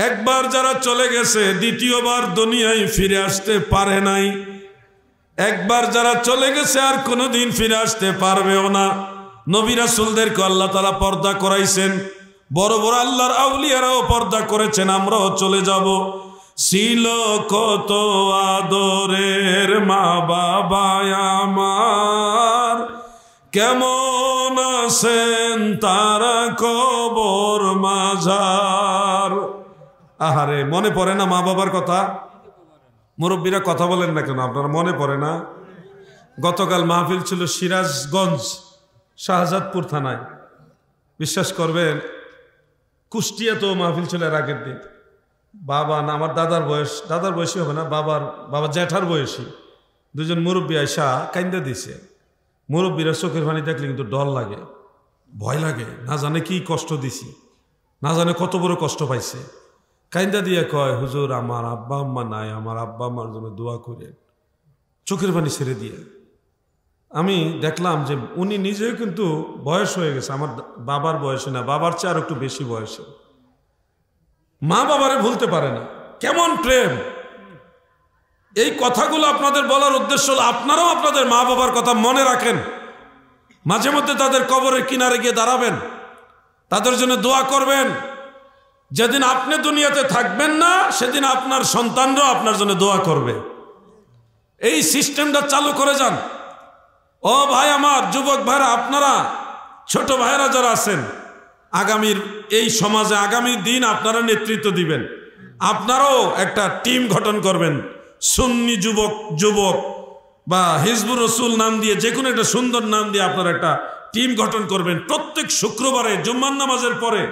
একবার যারা চলে গেছে দ্বিতীয়বার দুনিয়ায় ফিরে আসতে পারে নাই। একবার যারা চলে গেছে আর কোনোদিন ফিরে আসতে পারবেও না। নবী রাসূলদেরকে আল্লাহ তাআলা পর্দা করাইছেন, বড় বড় আল্লাহর আউলিয়ারাও পর্দা করেছেন, আমরাও চলে যাব। ছিল কত আদরের মা বাবা আমার, কেমন আছেন তারা কবর মাঝার। আহারে, মনে পড়ে না মা বাবার কথা? মুরব্বীরা কথা বলেন না কেন? আপনারা মনে পড়ে না? গতকাল মাহফিল ছিল সিরাজগঞ্জ শাহজাদপুর থানায়। বিশ্বাস করবেন, কুষ্টিয়াতেও মাহফিল ছিল এর আগের দিন। বাবা না, আমার দাদার বয়সী হবে না, বাবা জ্যাঠার বয়সী 2 জন মুরব্বী আইসা কাইন্দা দিছে। মুরব্বীরা চোখের পানি দেখলে কিন্তু ডর লাগে, ভয় লাগে, না জানে কি কষ্ট দিছি, না জানে কত বড় কষ্ট পাইছে। কাইন্দা দিয়ে কয়, হুজুর আমার আব্বা আম্মা নাই, আমার আব্বা আম্মার জন্য দোয়া করেন, চোখের পানি ছেড়ে দিয়ে। আমি দেখলাম যে উনি নিজেও কিন্তু বয়স হয়ে গেছে, আমার বাবার বয়সে না, বাবার চেয়ে আর একটু বেশি বয়সে। মা বাবারে ভুলতে পারে না, কেমন প্রেম। এই কথাগুলো আপনাদের বলার উদ্দেশ্য হলো আপনারাও আপনাদের মা বাবার কথা মনে রাখেন, মাঝে মধ্যে তাদের কবরের কিনারে গিয়ে দাঁড়াবেন, তাদের জন্য দোয়া করবেন। যেদিন আপনি দুনিয়াতে থাকবেন না সেদিন আপনার সন্তানরাও আপনার জন্য দোয়া করবে। এই সিস্টেমটা চালু করে যান। ও ভাই আমার, যুবক ভাইরা, আপনারা ছোট ভাইরা যারা আছেন, আগামীর এই সমাজে আগামী দিন আপনারা নেতৃত্ব দিবেন। আপনারাও একটা টিম গঠন করবেন, সুন্নি যুবক বা হিজবুর রসুল নাম দিয়ে, যে কোনো একটা সুন্দর নাম দিয়ে আপনারা একটা টিম গঠন করবেন। প্রত্যেক শুক্রবারে জুম্মার নামাজের পরে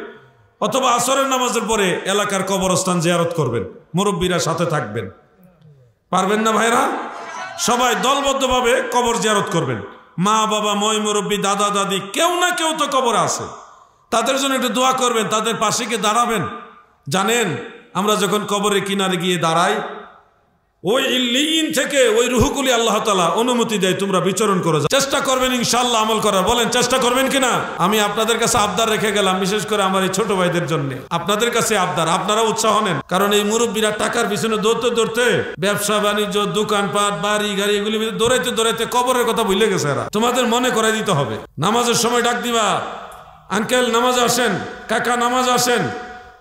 অথবা আসরের নামাজের পরে এলাকার কবরস্থান জিয়ারত করবেন, মুরব্বীরা সাথে থাকবেন। পারবেন না ভাইরা? সবাই দলবদ্ধভাবে কবর জিয়ারত করবেন। মা বাবা, মই মুরব্বী, দাদা দাদি, কেউ না কেউ তো কবর আছে, তাদের জন্য একটু দোয়া করবেন, তাদের পাশে গিয়ে দাঁড়াবেন। জানেন, আমরা যখন কবরের কিনারে গিয়ে দাঁড়াই, ওই ইল্লিয়িন থেকে ওই রুহগুলি আল্লাহ তাআলা অনুমতি দেয়, তোমরা বিচরণ করো। চেষ্টা করবেন ইনশাআল্লাহ আমল করার। বলেন চেষ্টা করবেন কিনা? আমি আপনাদের কাছে আবদার রেখে গেলাম, বিশেষ করে আমার এই ছোট ভাইদের জন্য আপনাদের কাছে আবদার, আপনারা উৎসাহ নেন। কারণ এই মুরব্বীরা টাকার পিছনে দৌড়তে ব্যবসা বাণিজ্য, দোকানপাট, বাড়ি গাড়ি, এগুলি দৌড়াইতে কবরের কথা ভুলে গেছে এরা। তোমাদের মনে করাই দিতে হবে। নামাজের সময় ডাক দিবা, আঙ্কেল নামাজে আসেন, কাকা নামাজে আসেন,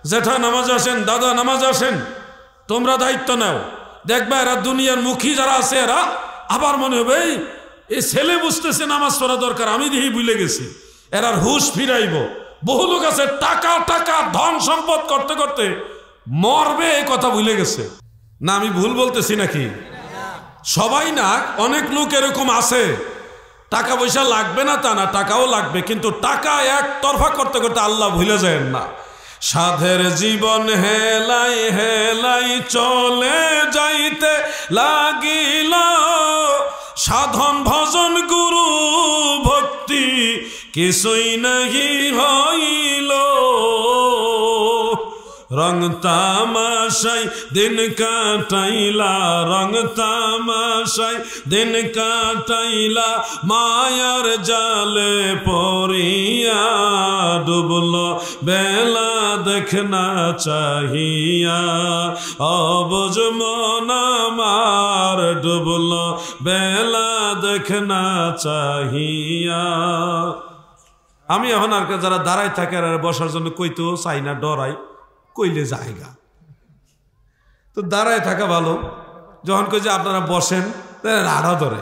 জেঠা নামাজে আসেন, দাদা নামাজে আসেন। তোমরা দায়িত্ব নাও। দেখবা এরা দুনিয়ার মুখী যারা আছে, এরা আবার মনে হবে এই ছেলে বুঝতেছে নামাজ পড়া দরকার, আমি দেখি ভুলে গেছি। এরার হুশ ফিরাইব। বহু লোক আছে টাকা ধন সম্পদ করতে করতে মরবে, এই কথা ভুলে গেছে। না আমি ভুল বলতেছি নাকি? সবাই না, অনেক লোক এরকম আছে। টাকা পয়সা লাগবে না তা না, টাকাও লাগবে, কিন্তু টাকা এক তরফা করতে করতে আল্লাহ ভুলে যায় না। সাধের জীবন হেলাই হেলাই চলে যাইতে লাগিল, সাধন ভজন গুরু ভক্তি কিছুই নাহি হইল। রং তামাশাই দিন কাটাইলা, রং তামাশাই দিন কাটাইলা, মায়ার জালে পড়িয়া ডুবল বেলা দেখনা চাহিয়া। অবুঝ মন আমার ডুবল বেলা দেখনা চাহিয়া। আমি এখন আর যারা দাঁড়ায় থাকে আর বসার জন্য কইতেও চাই না, ডরাই, কইলে জায়গা তো দাঁড়ায় থাকা ভালো। যখন কই যে আপনারা বসেন রাড়া ধরে,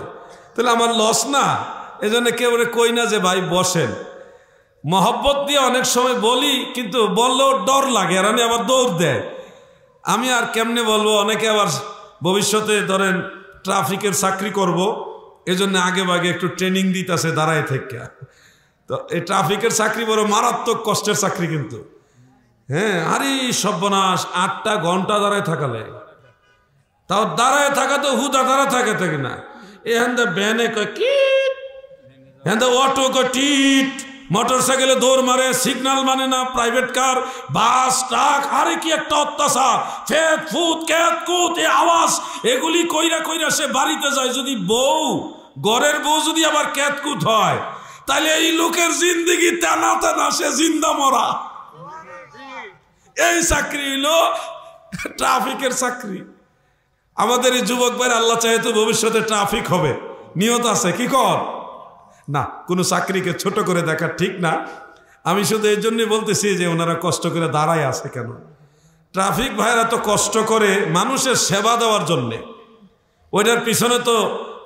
তাহলে আমার লস না। এই জন্য কেউ কই না যে ভাই বসেন। মহব্বত দিয়ে অনেক সময় বলি, কিন্তু বললেও ডর লাগে, আর আবার দৌড় দেয়। আমি আর কেমনে বলবো? অনেকে আবার ভবিষ্যতে ধরেন ট্রাফিকের চাকরি করব, এজন্য আগে ভাগে একটু ট্রেনিং দিতেছে দাঁড়ায় থেকে। তো এই ট্রাফিকের চাকরি বড় মারাত্মক কষ্টের চাকরি কিন্তু। হ্যাঁ, আরে সর্বনাশ, 8টা ঘন্টা দাঁড়ায় থাকালে, তাও দাঁড়ায় থাকা তো হুদা দাঁড়া থাকে না। এখান ভ্যানে কিট, এখান অটো টিট, মোটর সাইকেলে দৌড় মারে, সিগন্যাল মানে না, প্রাইভেট কার, বাস, ট্রাক, আরে কি একটা অত্যাচার। ফেত ফুত ক্যাত কুত এ আওয়াজ, এগুলি কইরা কইরা সে বাড়িতে যায়। যদি বউ, ঘরের বউ যদি আবার ক্যাত কুত হয়, তাহলে এই লোকের জিন্দিগি টানা টানা, সে জিন্দা মরা। এই চাকরি হইল ট্রাফিকের চাকরি। আমাদের এই যুবক ভাই আল্লাহ চাহে তো ভবিষ্যতে ট্রাফিক হবে, নিয়ত আছে। কি কর না, কোনো চাকরিকে ছোট করে দেখা ঠিক না। আমি শুধু এই জন্যই বলতেছি যে ওনারা কষ্ট করে দাঁড়ায় আছে কেন। ট্রাফিক ভাইরা তো কষ্ট করে মানুষের সেবা দেওয়ার জন্যে, ওইটার পিছনে তো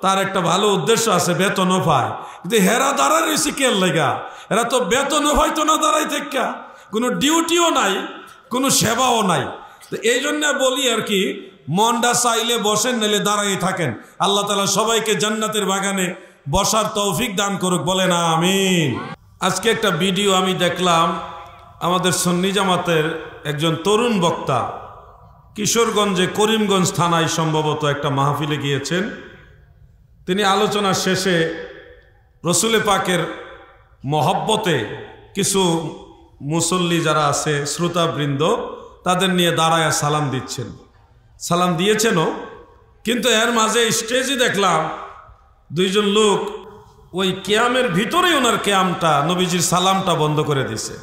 তার একটা ভালো উদ্দেশ্য আছে, বেতনও পায়। কিন্তু হেরা দাঁড়ায় রয়েছে কেন লেগা? এরা তো বেতনও হয়তো না দাঁড়াই থেকে, কোনো ডিউটিও নাই, কোনো সেবাও নাই। তো এই জন্য বলি আর কি, মনটা চাইলে বসেন, নাইলে দাঁড়াই থাকেন। আল্লাহ তাআলা সবাইকে জান্নাতের বাগানে বসার তৌফিক দান করুক, বলেন আমিন। আজকে একটা ভিডিও আমি দেখলাম, আমাদের সুন্নি জামাতের একজন তরুণ বক্তা কিশোরগঞ্জে করিমগঞ্জ থানায় সম্ভবত একটা মাহফিলে গিয়েছেন। তিনি আলোচনার শেষে রসুলে পাকের মহব্বতে কিছু মুসল্লি যারা আছে, শ্রোতাবৃন্দ, তাদের নিয়ে দাঁড়ায় সালাম দিচ্ছেন। সালাম দিয়েছেনও, কিন্তু এর মাঝে স্টেজে দেখলাম দুইজন লোক ওই কেয়ামের ভিতরেই ওনার কেয়ামটা, নবীজির সালামটা বন্ধ করে দিছে।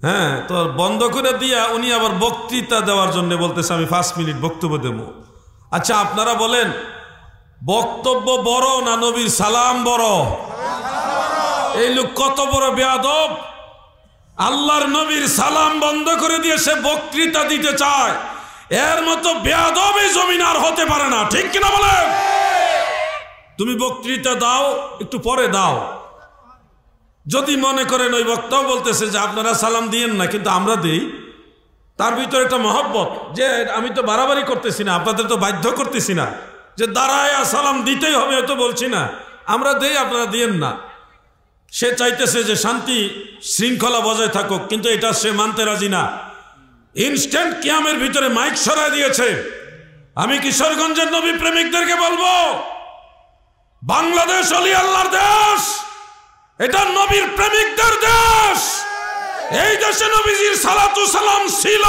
হ্যাঁ, তো বন্ধ করে দিয়া উনি আবার বক্তৃতা দেওয়ার জন্য বলতেছে আমি 5 মিনিট বক্তব্য দেব। আচ্ছা আপনারা বলেন, বক্তব্য বড় না নবীর সালাম বড়? এই লোক কত বড় বেয়াদব! আল্লাহর নবীর সালাম বন্ধ করে দিয়ে সে বক্তৃতা দিতে চায়। এর মতো বেয়াদব এই জমিন আর হতে পারে না, ঠিক কিনা বলেন? তুমি বক্তৃতা দাও, একটু পরে দাও। যদি মনে করেন ওই বক্তাও বলতেছে যে আপনারা সালাম দিয়েন না, কিন্তু আমরা দিই, তার ভিতরে একটা মহব্বত, যে আমি তো বাড়াবাড়ি করতেছি না, আপনাদের তো বাধ্য করতেছি না যে দাঁড়ায় সালাম দিতেই হবে, তো বলছি না, আমরা দেই, আপনারা দিয়েন না। সে চাইতেছে যে শান্তি শৃঙ্খলা বজায় থাকুক, কিন্তু এটা সে মানতে রাজি না। ইনস্ট্যান্ট কিয়ামের ভিতরে মাইক সরাই দিয়েছে। আমি কিশোরগঞ্জের নবী প্রেমিকদেরকে বলবো, বাংলাদেশ অলি আল্লাহর দেশ, এটা নবীর প্রেমিকদের দেশ। এই দেশে নবীজির সালাতু সালাম ছিল,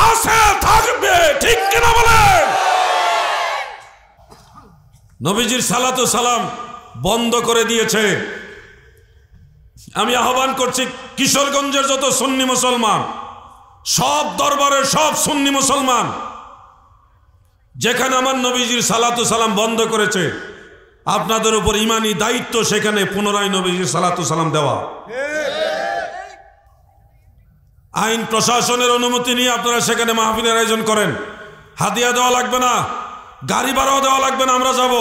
আছে, থাকবে, ঠিক কিনা বলেন? নবীজির সালাতু সালাম বন্ধ করে দিয়েছে। আমি আহ্বান করছি কিশোরগঞ্জের যত সুন্নি মুসলমান, সব দরবারের সব সুন্নি মুসলমান, যেখানে আমার নবীজির সালাতু সালাম বন্ধ করেছে, আপনাদের উপর ইমানি দায়িত্ব সেখানে পুনরায় নবীজির সালাতু সালাম দেওয়া। আইন প্রশাসনের অনুমতি নিয়ে আপনারা সেখানে মাহফিলের আয়োজন করেন। হাদিয়া দেওয়া লাগবে না, গাড়ি ভাড়াও দেওয়া লাগবে না, আমরা যাব।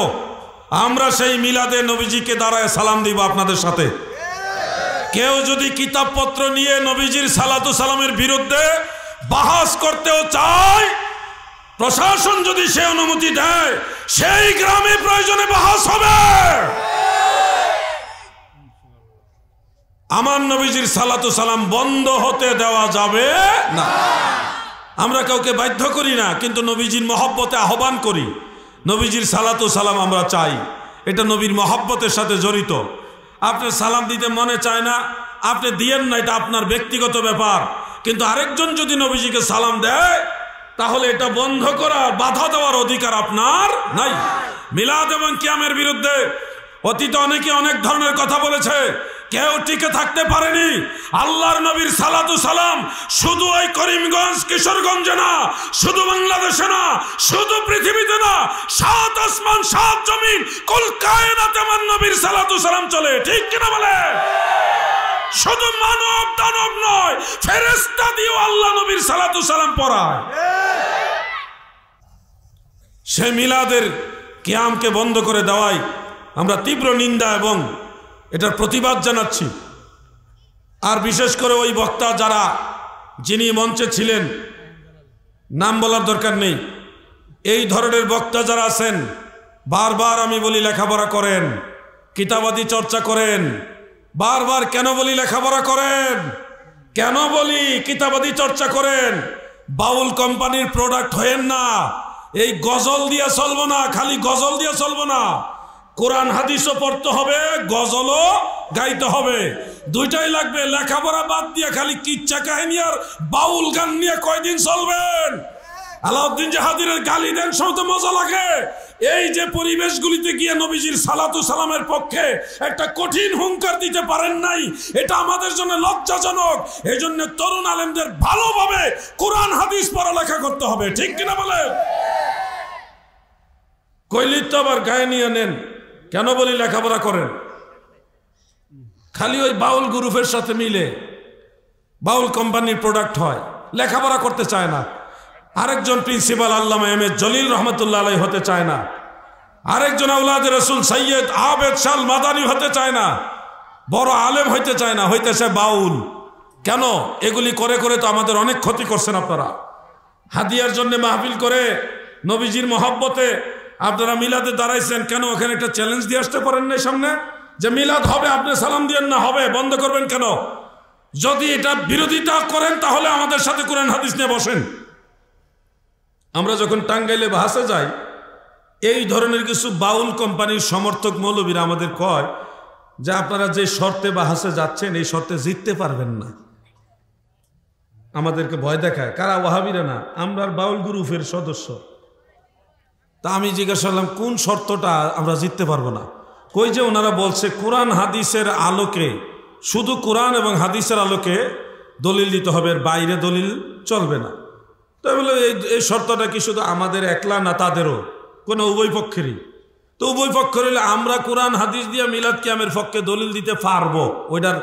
আমরা সেই মিলাদে নবীজিকে দাঁড়ায় সালাম দিব আপনাদের সাথে। কেউ যদি কিতাবপত্র নিয়ে নবীজির সালাতু সালামের বিরুদ্ধে বাহাস করতেও চায়, প্রশাসন যদি সে অনুমতি দেয়, সেই গ্রামে প্রয়োজনে বাহাস হবে। আমার নবীজির সালাতু সালাম বন্ধ হতে দেওয়া যাবে না। আমরা কাউকে বাধ্য করি না, কিন্তু নবীজির মহব্বতে আহ্বান করি। নবীজির সালাতু সালাম আমরা চাই, এটা নবীর মহব্বতের সাথে জড়িত। আপনি সালাম দিতে মনে চায় না, আপনি দিয়েন না, এটা আপনার ব্যক্তিগত ব্যাপার। কিন্তু আরেকজন যদি নবীজিকে সালাম দেয়, তাহলে এটা বন্ধ করার, বাধা দেওয়ার অধিকার আপনার নাই। মিলাদ এবং কিয়ামের বিরুদ্ধে অতীতে অনেকে অনেক ধরনের কথা বলেছে, কেউ টিকে থাকতে পারেনি। আল্লাহর নবীর সালাতু সালাম শুধু ওই করিমগঞ্জ কিশোরগঞ্জে না, শুধু বাংলাদেশে না, শুধু পৃথিবীতে না, সাত আসমান সাত জমিন কুল কায়নাতে আমার নবীর সালাতু সালাম চলে, ঠিক কিনা বলে? শুধু মানব দানব নয়, ফেরেশতা দিয়েও আল্লাহ নবীর সালাতু সালাম পড়ায়। সে মিলাদের কিয়ামকে বন্ধ করে দেওয়াই আমরা তীব্র নিন্দা এবং এটার প্রতিবাদ জানাচ্ছি। আর বিশেষ করে ওই বক্তা যারা, যিনি মঞ্চে ছিলেন, নাম বলার দরকার নেই, এই ধরনের বক্তা যারা আছেন, বারবার আমি বলি লেখাপড়া করেন, কিতাবাদি চর্চা করেন। বারবার কেন বলি লেখাপড়া করেন, কেন বলি কিতাবাদি চর্চা করেন। বাউল কোম্পানির প্রোডাক্ট হয়েন না। এই গজল দিয়ে চলবো না, খালি গজল দিয়ে চলবো না, কোরআন হাদিসও পড়তে হবে, গজলও গাইতে হবে, দুইটাই লাগবে। লেখাপড়া বাদ দিয়ে খালি কিচ্ছা কাহিনী আর বাউল গান নিয়ে কয়দিন চলবেন? আলাউদ্দিন জাহাদিরের গালি দেন, সব মজা লাগে। এই যে পরিবেশগুলিতে গিয়ে নবীজির সালাতু সালামের পক্ষে একটা কঠিন হুঙ্কার দিতে পারেন নাই, এটা আমাদের জন্য লজ্জাজনক। এই জন্য তরুণ আলেমদের ভালোভাবে কোরআন হাদিস পড়ালেখা করতে হবে, ঠিক কিনা বলে? কইলি তো আবার গায়ে নিয়ে নেন, কেন বলি লেখাপড়া করেন? খালি ওই বাউল গ্রুপের সাথে মিলে বাউল কোম্পানির প্রোডাক্ট হয়, লেখাপড়া করতে চায় না। আরেকজন principal Allama M A Jalil রহমতুল্লাহ আলাইহি হতে চায় না। আরেকজন আওলাদে রাসূল সৈয়দ আবেদ শাল মাদানী হতে চায় না, বড় আলেম হইতে চায় না, হইতেছে বাউল। কেন? এগুলি করে করে তো আমাদের অনেক ক্ষতি করছেন আপনারা। হাদিয়ার জন্য মাহফিল করে নবীজির মহব্বতে আপনারা মিলাদে দাঁড়াইছেন, কেন ওখানে একটা চ্যালেঞ্জ দিয়ে আসতে পারেন না সামনে যে মিলাদ হবে, আপনি সালাম দিয়েন না, হবে, বন্ধ করবেন কেন? যদি এটা বিরোধিতা করেন তাহলে আমাদের সাথে কোরআন হাদিস নিয়ে বসেন। আমরা যখন টাঙ্গাইলে বাহাসে যাই, এই ধরনের কিছু বাউল কোম্পানির সমর্থক মৌলবীরা আমাদের কয় যে আপনারা যে শর্তে বাহাসে যাচ্ছেন এই শর্তে জিততে পারবেন না। আমাদেরকে ভয় দেখায়। কারা? ওয়াহাবিরা না, আমরা বাউল গ্রুপের সদস্য। তা আমি জিজ্ঞাসা করলাম কোন শর্তটা আমরা জিততে পারবো না? কই যে ওনারা বলছে কোরআন হাদিসের আলোকে, শুধু কোরআন এবং হাদিসের আলোকে দলিল দিতে হবে, এর বাইরে দলিল চলবে না। তো বলে এই শর্তটা কি শুধু আমাদের একলা না, তাদেরও? কোনো উভয় পক্ষেরই। তো উভয় পক্ষের হলে আমরা কোরআন হাদিস দিয়ে মিলাদ কিয়ামের পক্ষে দলিল দিতে পারবো, ওইটার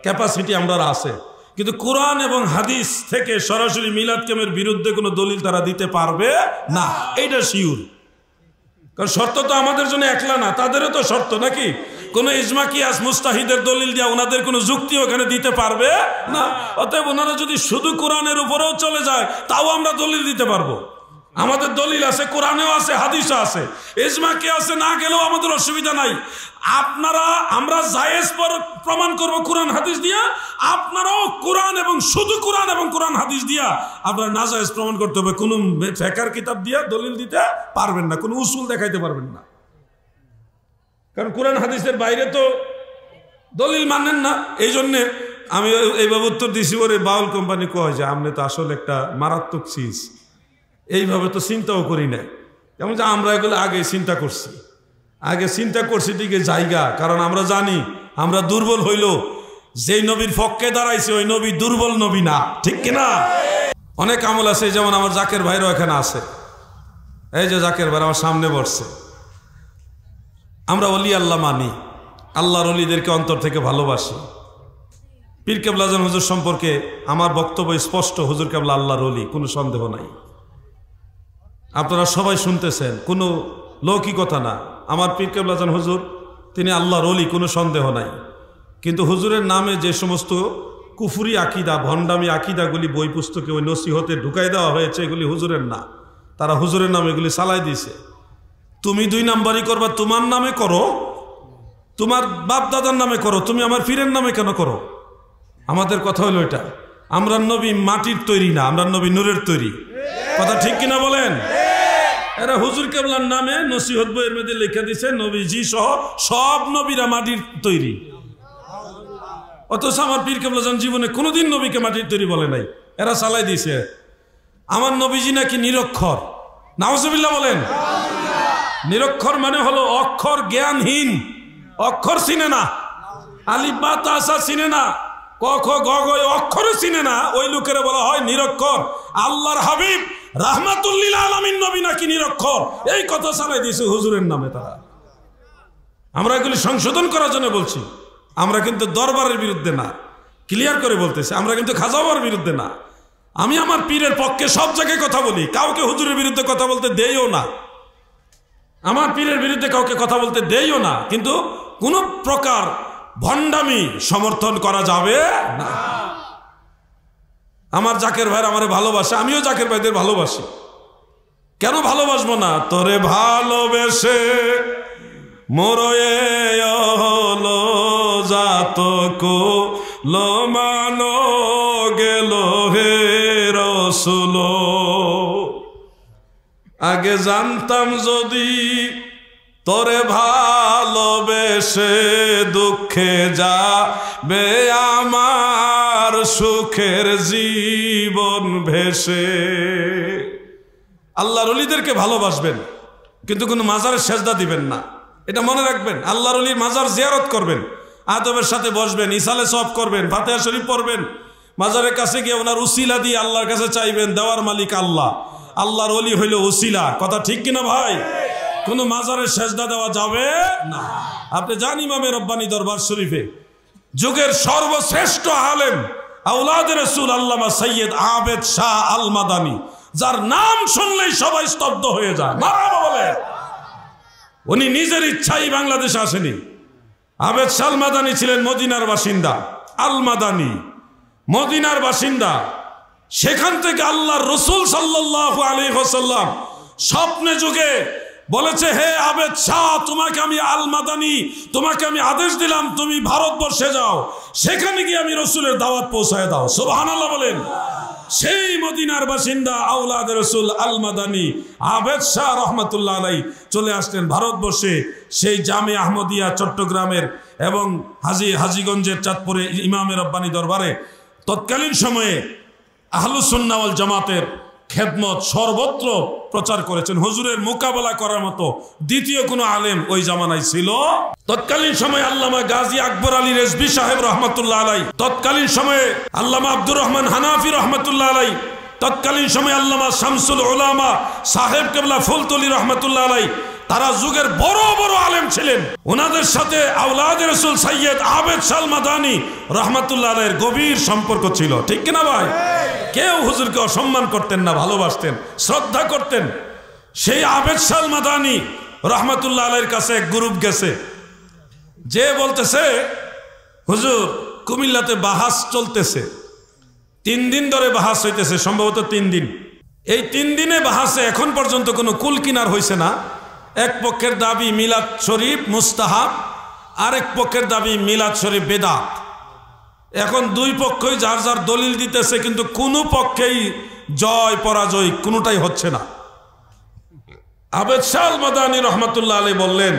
ক্যাপাসিটি আমরা আছে। কিন্তু কোরআন এবং হাদিস থেকে সরাসরি মিলাদ কিয়ামের বিরুদ্ধে কোনো দলিল তারা দিতে পারবে না, এইটা শিওর। কারণ শর্ত তো আমাদের জন্য একলা না, তাদেরও তো শর্ত নাকি? কোন ইজমা কিয়াস মুস্তাহিদের দলিল দিয়া ওনাদের কোনো যুক্তি ওখানে দিতে পারবে না। অতএব ওনারা যদি শুধু কোরআনের উপরেও চলে যায় তাও আমরা দলিল দিতে পারবো। আমাদের দলিল আছে, কোরআনেও আছে, হাদিসও আছে, ইজমা কিয়াসে না গেলেও আমাদের অসুবিধা নাই। আপনারা, আমরা জায়েজ প্রমাণ করব কোরআন হাদিস দিয়া, আপনারাও কোরআন এবং শুধু কোরআন এবং কোরআন হাদিস দিয়া আপনারা নাজায়েজ প্রমাণ করতে হবে। কোনো ফিকহের কিতাব দিয়া দলিল দিতে পারবেন না, কোনো উসুল দেখাইতে পারবেন না। কারণ কোরআন হাদিসের বাইরে তো দলিল মানেন না। এই জন্যে আমি এইভাবে উত্তর দিছি, ওরে বাউল কোম্পানি কয় যে আপনি তো আসলে একটা মারাত্মক চিজ, এইভাবে তো চিন্তাও করি না। যেমন যে আমরা এগুলো আগে চিন্তা করছি দিকে জায়গা, কারণ আমরা জানি আমরা দুর্বল হইল, যেই নবীর পক্ষে দাঁড়াইছে ওই নবী দুর্বল নবী না, ঠিক কিনা? অনেক আমল আছে, যেমন আমার জাকের ভাইরাও এখানে আছে, এই যে জাকের ভাই আমার সামনে বসছে। আমরা ওলি আল্লাহ মানি, আল্লাহর ওলিদেরকে অন্তর থেকে ভালোবাসি। পীর কেবলা আজম হুজুর সম্পর্কে আমার বক্তব্য স্পষ্ট, হুজুর কেবলা আল্লাহর ওলি, কোনো সন্দেহ নাই। আপনারা সবাই শুনতেছেন, কোনো লৌকিকতা না। আমার পীর কেবলা আজম হুজুর তিনি আল্লাহর ওলি, কোনো সন্দেহ নাই। কিন্তু হুজুরের নামে যে সমস্ত কুফরি আকিদা, ভণ্ডামি আকিদাগুলি বই পুস্তকে ওই নসিহতে ঢুকাই দেওয়া হয়েছে, এগুলি হুজুরের না। তারা হুজুরের নামে এগুলি চালাই দিছে। তুমি 2 নাম্বারই করবা, তোমার নামে করো, তোমার বাপ দাদার নামে করো, তুমি আমার পীরের নামে কেন করো? আমাদের কথা হলো এটা, আমরা নবী মাটির তৈরি না, আমরা নবী নূরের তৈরি। কথা ঠিক কিনা বলেন? এরা হুজুর কেবলার নামে নসিহত বইয়ের মধ্যে লিখে দিছে নবীজি সহ সব নবীরা মাটির তৈরি, অথচ আমার পীর কেবলা জান জীবনে কোনোদিন নবীকে মাটির তৈরি বলে নাই। এরা চালাই দিছে আমার নবীজি নাকি নিরক্ষর। নাউজুবিল্লাহ বলেন। নিরক্ষর মানে হলো অক্ষর জ্ঞানহীন, অক্ষর চিনে না, আলিফ বা তা সা চিনে না, ক খ গ ঘ অক্ষর চিনে না, ওই লোকেরা বলা হয় নিরক্ষর। আল্লাহর হাবিব রাহমাতুল লিল আলামিন নবী নাকি নিরক্ষর, এই কথা চালাই দিয়েছে হুজুরের নামে তারা। আমরা এগুলি সংশোধন করার জন্য বলছি, আমরা কিন্তু দরবারের বিরুদ্ধে না, ক্লিয়ার করে বলতেছি, আমরা কিন্তু খাজা বাবার বিরুদ্ধে না। আমি আমার পীরের পক্ষে সব জায়গায় কথা বলি, কাউকে হুজুরের বিরুদ্ধে কথা বলতে দেইও না, আমার পীরের বিরুদ্ধে কাউকে কথা বলতে দেইও না, কিন্তু কোন প্রকার ভণ্ডামি সমর্থন করা যাবে না। আমার জাকের ভাই আমারে ভালোবাসে, আমিও জাকের ভাইদের ভালোবাসি, কেন ভালোবাসবো না? তোরে ভালোবেসে মোরয়ে হলো জাতক লোমানো গেল হে রসুল। আগে জানতাম যদি তোরে ভালোবেসে দুঃখে যাবে আমার সুখের জীবন ভেসে। আল্লাহর ওলিদেরকে ভালোবাসবেন, কিন্তু কোনো মাজারের সেজদা দিবেন না, এটা মনে রাখবেন। আল্লাহর ওলির মাজার জিয়ারত করবেন, আদবের সাথে বসবেন, ইসালে সওয়াব করবেন, ফাতিহা শরীফ পড়বেন, মাজারের কাছে গিয়ে ওনার উসিলা দিয়ে আল্লাহর কাছে চাইবেন, দেওয়ার মালিক আল্লাহ। আল্লাহর ওলি হইল উসিলা। কথা ঠিক কিনা ভাই? কোন মাজারের সেজদা দেওয়া যাবে না। আপনি জান ইমামে রব্বানী দরবার শরীফে যুগের সর্বশ্রেষ্ঠ আলেম আওলাদে রাসূল আল্লামা সৈয়দ আবেদ শাহ আল মাদানী, যার নাম শুনলেই সবাই স্তব্ধ হয়ে যায়, মারহাবা বলে। উনি নিজের ইচ্ছাই বাংলাদেশে আসেনি। আবেদ শাহ আল মাদানী ছিলেন মদিনার বাসিন্দা, আল মাদানী মদিনার বাসিন্দা। সেখান থেকে আল্লাহর রাসূল সাল্লাল্লাহু আলাইহি ওয়াসাল্লাম স্বপ্নে যুগে বলেছে, হে আবেদ শাহ, তোমাকে আমি আল মাদানী, তোমাকে আমি আদেশ দিলাম তুমি ভারতবর্ষে যাও, সেখানে গিয়ে আমি রাসূলের দাওয়াত পৌঁছায় দাও। সুবহানাল্লাহ বলেন। সেই মদিনার বাসিন্দা আওলাদ রাসূল আল মাদানী আবেদ শাহ রহমাতুল্লাহ আলাইহি চলে আসলেন ভারতবর্ষে, সেই জামে আহমদিয়া চট্টগ্রামের এবং হাজীগঞ্জের চাঁদপুরে ইমামে রব্বানী দরবারে তৎকালীন সময়ে আহলুস সুন্নাহ ওয়াল জামাতের খেদমত সর্বত্র প্রচার করেছেন। হুজুরের মোকাবেলা করার মতো দ্বিতীয় কোন আলেম ওই জামানায় ছিল। তৎকালীন সময়ে আল্লামা গাজী আকবর আলী রেজভী সাহেব রহমাতুল্লাহ আলাইহি, তৎকালীন সময়ে আল্লামা আব্দুর রহমান হানাফি রহমাতুল্লাহ আলাইহি, তৎকালীন সময়ে আল্লামা শামসুল উলামা সাহেব কেবলা ফুলতলি রহমাতুল্লাহ আলাইহি, তারা যুগের বড় বড় আলেম ছিলেন। ওনাদের সাথে আওলাদে রাসূল সৈয়দ আবেদ শাহ আল মাদানী রহমাতুল্লাহ আলাইহির গভীর সম্পর্ক ছিল। ঠিক কিনা ভাই? কেউ হুজুরকে অসম্মান করতেন না, ভালোবাসতেন, শ্রদ্ধা করতেন। সেই আবেদ শাহ আল মাদানী রহমাতুল্লাহ আলাইহির কাছে এক গ্রুপ গেছে, যে বলতেছে, হুজুর কুমিল্লাতে বাহাস চলতেছে, 3 দিন ধরে বাহাস হইতেছে, সম্ভবত 3 দিন। এই 3 দিনে বাহাসে এখন পর্যন্ত কোনো কুল কিনার হয়েছে না। এক পক্ষের দাবি মিলাদ শরীফ মুস্তাহাব, আরেক পক্ষের দাবি মিলাদ শরীফ বেদাত। এখন দুই পক্ষই যার যার দলিল দিতেছে, কিন্তু কোনো পক্ষেই জয় পরাজয় কোনোটাই হচ্ছে না। আবেদ শাহ আল মাদানী রহমাতুল্লাহ আলাইহি বললেন,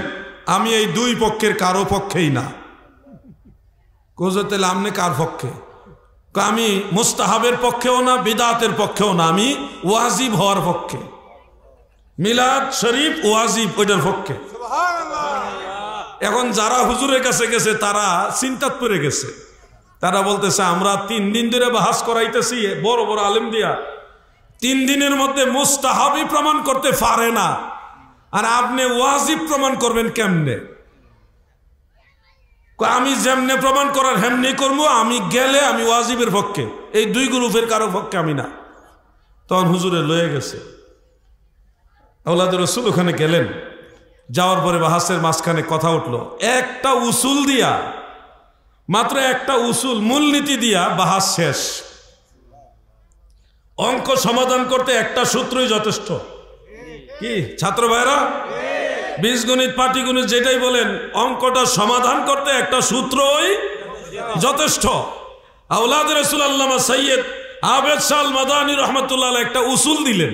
আমি এই দুই পক্ষের কারো পক্ষেই না। কোজতে লামনে কার পক্ষে? আমি মুস্তাহাবের পক্ষেও না, বিদাতের পক্ষেও না, আমি ওয়াজিব হওয়ার পক্ষে। মিলাদ শরীফ ওয়াজিব, ওইটার পক্ষে। এখন যারা হুজুরের কাছে গেছে তারা চিন্তাত পড়ে গেছে। তারা বলতেছে, আমরা 3 দিন ধরে বাহাস করাইতেছি বড় বড় আলেম দিয়া, 3 দিনের মধ্যে মুস্তাহাবই প্রমাণ করতে পারে না, আর আপনি ওয়াজিব প্রমাণ করবেন কেমনে? আমি যেমনে প্রমাণ করার হেমনি করবো, আমি গেলে আমি ওয়াজিবের পক্ষে, এই দুই গ্রুপের কারো পক্ষে আমি না। তখন হুজুরে লয়ে গেছে, আওলাদে রাসূল ওখানে গেলেন। যাওয়ার পরে বাহাসের মাঝখানে কথা উঠলো, একটা উসুল দিয়া, মাত্র একটা উসুল মূলনীতি দিয়া বাহাস শেষ। অঙ্ক সমাধান করতে একটা সূত্রই যথেষ্ট। কি ছাত্র ভাইরা? বীজগণিত পাটিগণিত যেটাই বলেন, অঙ্কটা সমাধান করতে একটা সূত্রই যথেষ্ট। আওলাদ রাসূল আল্লামা সৈয়দ আবেদ শাহ আল মাদানী রাহমাতুল্লাহ আলাইহি একটা উসুল দিলেন,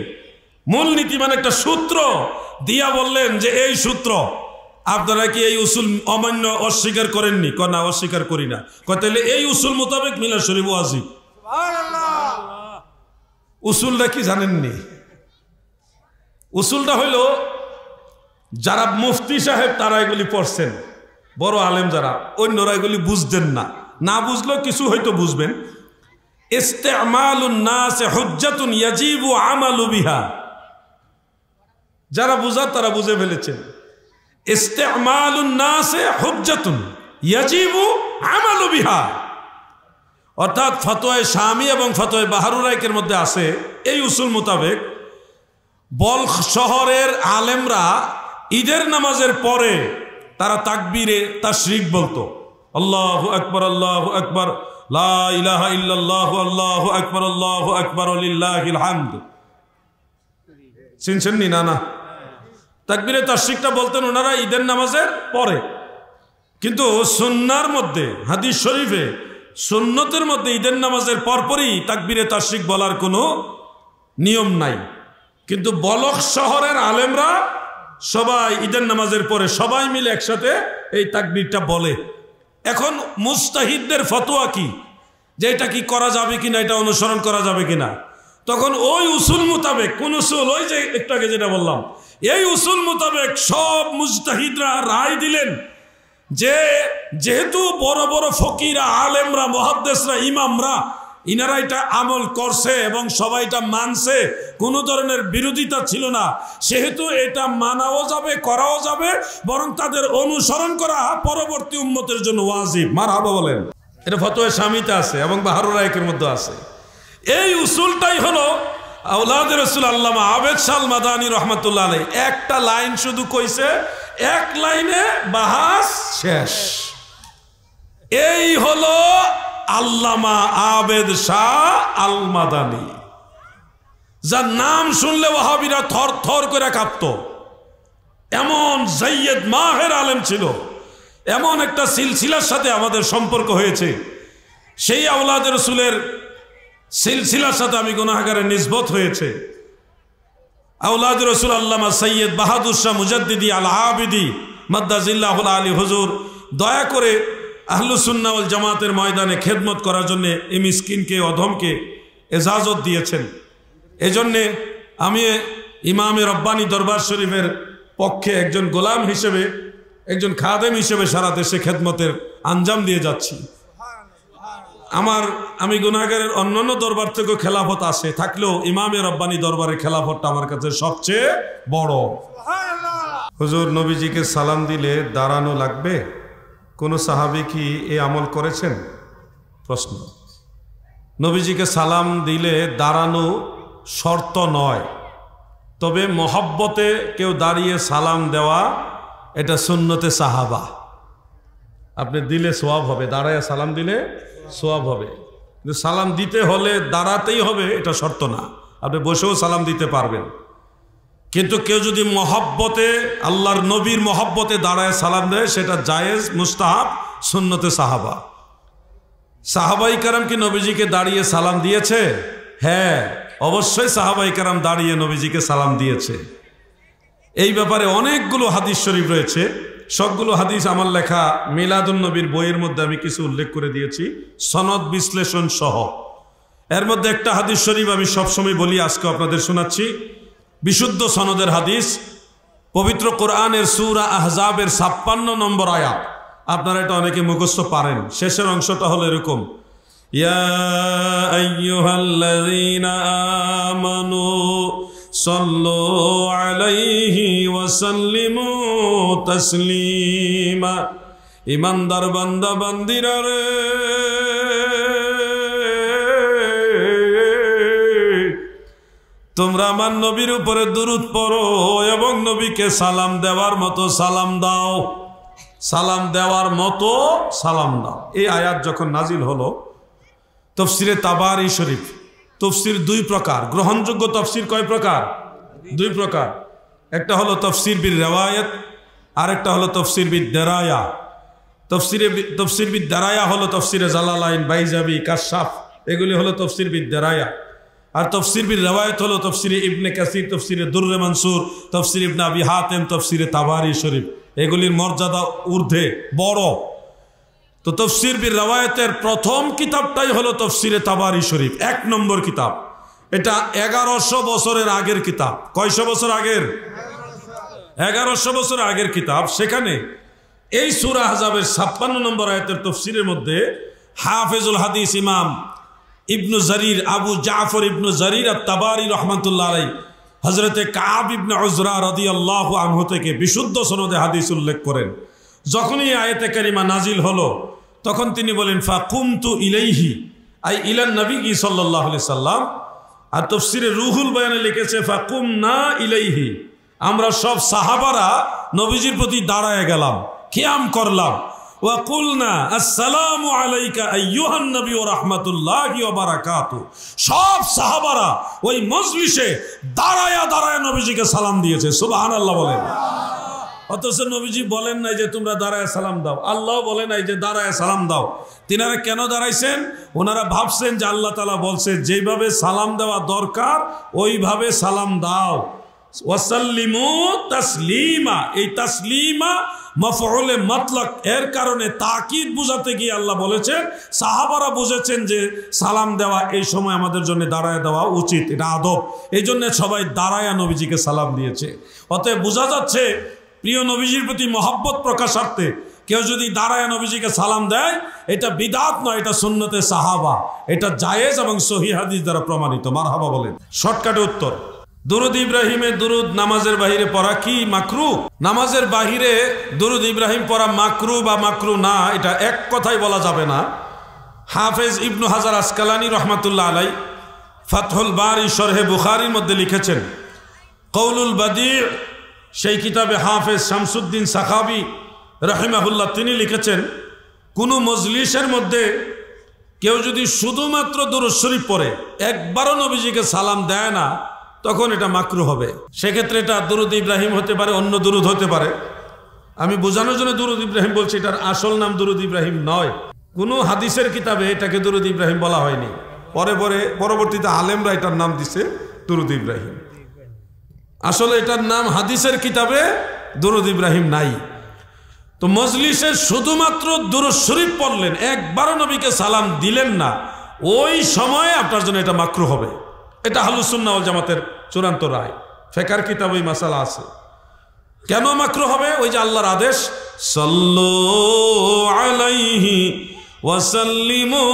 মূলনীতি মানে একটা সূত্র দিয়া বললেন যে এই সূত্র, আপনারা কি এই উসুল অমান্য অস্বীকার করেননি? না, অস্বীকার করি না। তাহলে এই উসুল মোতাবেক মিলাদ শরীফ ওয়াজিব। উসুলটা কি জানেননি? উসুলটা হইল, যারা মুফতি সাহেব তারা এগুলি পড়ছেন, বড় আলেম যারা, অন্যরা এগুলি বুঝতেন না, না বুঝলেও কিছু হয়তো বুঝবেন। ইস্তেমালুন নাস হুজ্জাতুন ইয়াজিবু আমালু বিহা, যারা বুঝার তারা বুঝে ফেলেছেন। ইস্তেমালুন নাস হুজ্জাতুন ইয়াজিবু আমালু বিহা, অর্থাৎ ফতোয়ায়ে শামী এবং ফতোয়ায়ে বাহরুর রাইকের মধ্যে আছে এই উসুল মোতাবেক বলখ শহরের আলেমরা ঈদের নামাজের পরে তারা তাকবীরে তাশরিক বলতো, আল্লাহু আকবার আল্লাহু আকবার, লা ইলাহা ইল্লাল্লাহু আল্লাহু আকবার আল্লাহু আকবার লিল্লাহিল হামদ। শুনছেননি? না না, তাকবীরে তাশরিকটা বলতেন ওনারা ঈদের নামাজের পরে। কিন্তু সুন্নাহর মধ্যে, হাদিস শরীফে সুন্নতের মধ্যে ঈদের নামাজের পরপরই তাকবীরে তাশরিক বলার কোনো নিয়ম নাই। কিন্তু বলখ শহরের আলেমরা সবাই ঈদের নামাজের পরে সবাই মিলে একসাথে এই তাকবীরটা বলে। এখন মুস্তাহিদদের ফতোয়া কি, যে এটা কি করা যাবে কিনা, এটা অনুসরণ করা যাবে কিনা? তখন ওই উসুল মোতাবেক, কোন উসুল? ওই যে একটু আগে যেটা বললাম, এই উসুল মোতাবেক সব মুজতাহিদরা রায় দিলেন যে যেহেতু বড় বড় ফকিরা, আলেমরা, মুহাদ্দিসরা, ইমামরা ইনারা এটা আমল করছে এবং সবাই এটা মানছে, কোনো ধরনের বিরোধিতা ছিল না, সেহেতু এটা মানাও যাবে, করাও যাবে, বরং তাদের অনুসরণ করা পরবর্তী উম্মতের জন্য ওয়াজিব। মারহাবা বলেন। এটা ফতোয়া শামীতে আছে এবং বাহরুর রাইকের মধ্যে আছে। এই উসুলটাই হলো আওলাদ রাসূল আল্লামা আবেদ শাহ আল মাদানী রাহমাতুল্লাহ আলাইহি একটা লাইন শুধু কইছে, এক লাইনে বাহাস শেষ। এই হলো আল্লামা আবেদ শাহ আল মাদানী, যার নাম শুনলে ওয়াহাবিরা থর থর করে কাঁপত। এমন জাইয়দ মাহের আলেম ছিল, এমন একটা সিলসিলার সাথে আমাদের সম্পর্ক হয়েছে, সেই আওলাদ রাসূলের সিলসিলার সাথে আমি গুনাহগারের নিসবত হয়েছে। আওলাদ রাসূল আল্লামা সৈয়দ বাহাদুর শাহ মুজাদ্দিদি আল আবিদি মাদ্দাজিল্লাহুল আলী হুজুর দয়া করে আহলুস সুন্নাহ ওয়াল জামাতের ময়দানে খেদমত করার জন্য এই মিসকিনকে, অধমকে এজাজত দিয়েছেন। এজন্যে আমি ইমামে রব্বানী দরবার শরীফের পক্ষে একজন গোলাম হিসেবে, একজন খাদেম হিসেবে সারা দেশে খেদমতের আঞ্জাম দিয়ে যাচ্ছি। আমি গুনাহগারের অন্যান্য দরবার থেকেও খেলাফত আসে, থাকলেও ইমামে রব্বানী দরবারের খেলাফতটা আমার কাছে সবচেয়ে বড়। হুজুর, নবীজিকে সালাম দিলে দাঁড়ানো লাগবে? কোন সাহাবী কি এই আমল করেছেন? প্রশ্ন। নবীজিকে সালাম দিলে দাঁড়ানো শর্ত নয়, তবে মহব্বতে কেউ দাঁড়িয়ে সালাম দেওয়া এটা সুন্নতে সাহাবা। আপনি দিলে সওয়াব হবে, দাঁড়ায় সালাম দিলে সওয়াব হবে, কিন্তু সালাম দিতে হলে দাঁড়াতেই হবে এটা শর্ত না, আপনি বসেও সালাম দিতে পারবেন। কিন্তু কেউ যদি মহব্বতে, আল্লাহর নবীর মহব্বতে দাঁড়ায় সালাম দেয়, সেটা জায়েজ, মুস্তাহাব, সুন্নতে সাহাবা। সাহাবাই কারাম কি নবীজিকে দাঁড়িয়ে সালাম দিয়েছে? হ্যাঁ, অবশ্যই সাহাবাই কারাম দাঁড়িয়ে নবীজিকে সালাম দিয়েছে। এই ব্যাপারে অনেকগুলো হাদিস শরীফ রয়েছে, সবগুলো হাদিস আমার লেখা মিলাদুন নবীর বইয়ের মধ্যে আমি কিছু উল্লেখ করে দিয়েছি, সনদ বিশ্লেষণ সহ। এর মধ্যে একটা হাদিস শরীফ আমি সবসময় বলি, আজকে আপনাদের শোনাচ্ছি, বিশুদ্ধ সনদের হাদিস, পবিত্র কোরআনের সূরা আহজাবের ৫৬ নম্বর আয়াত। আপনারা এটা অনেকে মুখস্থ পারেন। শেষের অংশটা হলো এরকম, ইয়া আইয়ুহাল্লাযীনা আমানু সাল্লু আলাইহি ওয়া সাল্লিমু তাসলিমা। ইমানদার বান্দা বান্দিরা রে, তোমরা আমার নবীর উপরে দুরূদ পড়ো এবং নবীকে সালাম দেওয়ার মতো সালাম দাও। সালাম দেওয়ার মতো সালাম দাও। এই আয়াত যখন নাজিল হলো, তাফসিরে তাবারি শরীফ, তাফসির দুই প্রকার, গ্রহণযোগ্য তাফসির কয় প্রকার? দুই প্রকার। একটা হলো তাফসির বিল রিওয়ায়াত, আরেকটা হলো তফসির বিদ দারায়া। তফসির বিদ দারায়া হলো তফসিরে জালালাইন, বাইজাবি, কাশাফ, এগুলি হলো তফসির বিদ দারায়া। আর তফসির বিল রিওয়ায়াত হলো তফসিরে ইবনে কাসির, তফসিরে দুররে মানসুর, তফসির ইবনে আবি হাতেম, তফসিরে তাবারি শরীফ, এগুলির মর্যাদা ঊর্ধ্বে বড়। তো তফসির বিল রিওয়ায়াতের প্রথম কিতাবটাই হলো তফসিরে তাবারি শরীফ, 1 নম্বর কিতাব। এটা 1100 বছরের আগের কিতাব। কয়শো বছর আগের? 1100 বছর আগের কিতাব। সেখানে এই সূরা আহজাবের 56 নম্বর আয়াতের তফসিরের মধ্যে হাফেজুল হাদিস ইমাম ইবনু জারির, আবু জাফর ইবনু জারির আত-তাবারি রহমাতুল্লাহ আলাইহি হযরতে কাব ইবনে উজরা রাদিয়াল্লাহু আনহু থেকে বিশুদ্ধ সনদে হাদিস উল্লেখ করেন। যখনই আয়াতে কারিমা নাজিল হলো তখন তিনি বলেন ফাকুমতু ইলাইহি, আই ইলান নবী সাল্লাল্লাহু আলাইহি সাল্লাম। আর তফসিরে রুহুল বয়ানে লিখেছে ফাকুমনা ইলাইহি, আমরা সব সাহাবারা নবীজির প্রতি দাঁড়ায় গেলাম, কিয়াম করলাম। ওয়া কুলনা আসসালামু আলাইকা আইয়ুহান নবী ওয়া রাহমাতুল্লাহি ওয়া বারাকাতুহু, সব সাহাবারা ওই মজলিসে দাঁড়ায় দাঁড়ায় নবীজিকে সালাম দিয়েছে। সুবহানাল্লাহ বলেন। অথচ নবীজি বলেন নাই যে তোমরা দাঁড়ায় সালাম দাও, আল্লাহ বলে নাই যে দাঁড়ায় সালাম দাও। তিনারা কেন দাঁড়াইছেন? ওনারা ভাবছেন যে আল্লাহ তাআলা বলছে যেভাবে সালাম দেওয়া দরকার ওইভাবে সালাম দাও। ওয়াসাল্লিমু তাসলিমা, এই তাসলিমা মাফউলে মাতলাক, এর কারণে তাকিদ বুঝাতে গিয়ে আল্লাহ বলেছেন, সাহাবারা বুঝেছেন যে সালাম দেওয়া এই সময় আমাদের জন্য দাঁড়ায় দেওয়া উচিত, এটা আদব। এই জন্য সবাই দাঁড়ায় নবীজিকে সালাম দিয়েছে। অতএব বোঝা যাচ্ছে প্রিয় নবীজির প্রতি মহব্বত প্রকাশার্থে কেউ যদি দাঁড়ায় নবীজিকে সালাম দেয়, এটা বিদআত নয়, এটা সুন্নতে সাহাবা, এটা জায়েজ এবং সহিহ হাদিস দ্বারা প্রমাণিত। মারহাবা বলেন। শর্টকাটে উত্তর, দুরুদ ইব্রাহিমে দুরুদ নামাজের বাহিরে পড়া কি মাকরু? নামাজের বাহিরে দুরুদ ইব্রাহিম পড়া মাকরু বা মাকরু না, এটা এক কথাই বলা যাবে না। হাফেজ ইবনু হাজার আসকালানি রহমাতুল্লাহ আলাই ফাতহুল বারি শরহে বুখারীর মধ্যে লিখেছেন, কৌলুল বাদি', সেই কিতাবে হাফেজ শামসুদ্দিন সাখাবি রাহিমাহুল্লাহ তিনি লিখেছেন, কোনো মজলিসের মধ্যে কেউ যদি শুধুমাত্র দুরূদ শরীফ পড়ে, একবারও নবীজিকে সালাম দেয় না, তখন এটা মাকরু হবে। সেক্ষেত্রে এটা দুরুদ ইব্রাহিম হতে পারে, অন্য দুরুদ হতে পারে। আমি বোঝানোর জন্য দুরুদ ইব্রাহিম বলছি, এটার আসল নাম দুরুদ ইব্রাহিম নয়। কোনো হাদিসের কিতাবে এটাকে দুরুদ ইব্রাহিম বলা হয়নি। পরবর্তীতে আলেমরা এটার নাম দিছে দুরুদ ইব্রাহিম। আসলে এটার নাম হাদিসের কিতাবে দুরুদ ইব্রাহিম নাই। তো মজলিসে শুধুমাত্র দুরূদ শরীফ পড়লেন, একবারও নবীকে সালাম দিলেন না, ওই সময়ে আপনার জন্য এটা মাকরু হবে। এটা আহলুস সুন্নাহ ওয়াল জামাতের চূড়ান্ত রায়। ফিকহের কিতাবে এই মাসালা আছে। কেন মাকরু হবে? ওই যে আল্লাহর আদেশ, সাল্লু আলাইহি ওয়া সাল্লিমু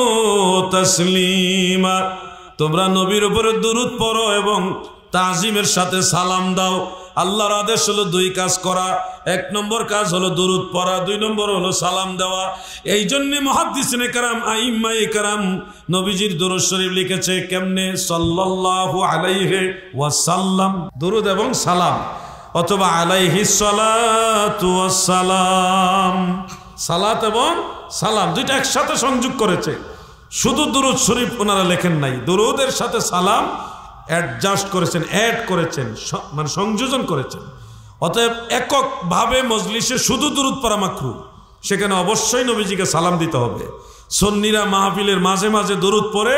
তাসলিমা, তোমরা নবীর উপরে দুরূদ পড়ো এবং তাজিমের সাথে সালাম দাও। আল্লাহর আদেশ হলো 2 কাজ করা। 1 নম্বর কাজ হলো দুরূদ পড়া, 2 নম্বর হলো সালাম দেওয়া। এই জন্য মুহাদ্দিসিনে কেরাম, আইম্মায়ে কেরাম নবীজির দুরূদ শরীফ লিখেছে কেমনে? সাল্লাল্লাহু আলাইহি ওয়াসাল্লাম, দুরূদ এবং সালাম, অথবা আলাইহিস সালাতু ওয়াস সালাম, সালাত এবং সালাম দুইটা একসাথে সংযোগ করেছে। শুধু দুরূদ শরীফ ওনারা লেখেন নাই, দুরূদের সাথে সালাম অ্যাডজাস্ট করেছেন, অ্যাড করেছেন, মানে সংযোজন করেছেন। অতএব এককভাবে মজলিসে শুধু দুরূদ পড়া মাকরু, সেখানে অবশ্যই নবীজিকে সালাম দিতে হবে। সুন্নিরা মাহফিলের মাঝে মাঝে দুরূদ পড়ে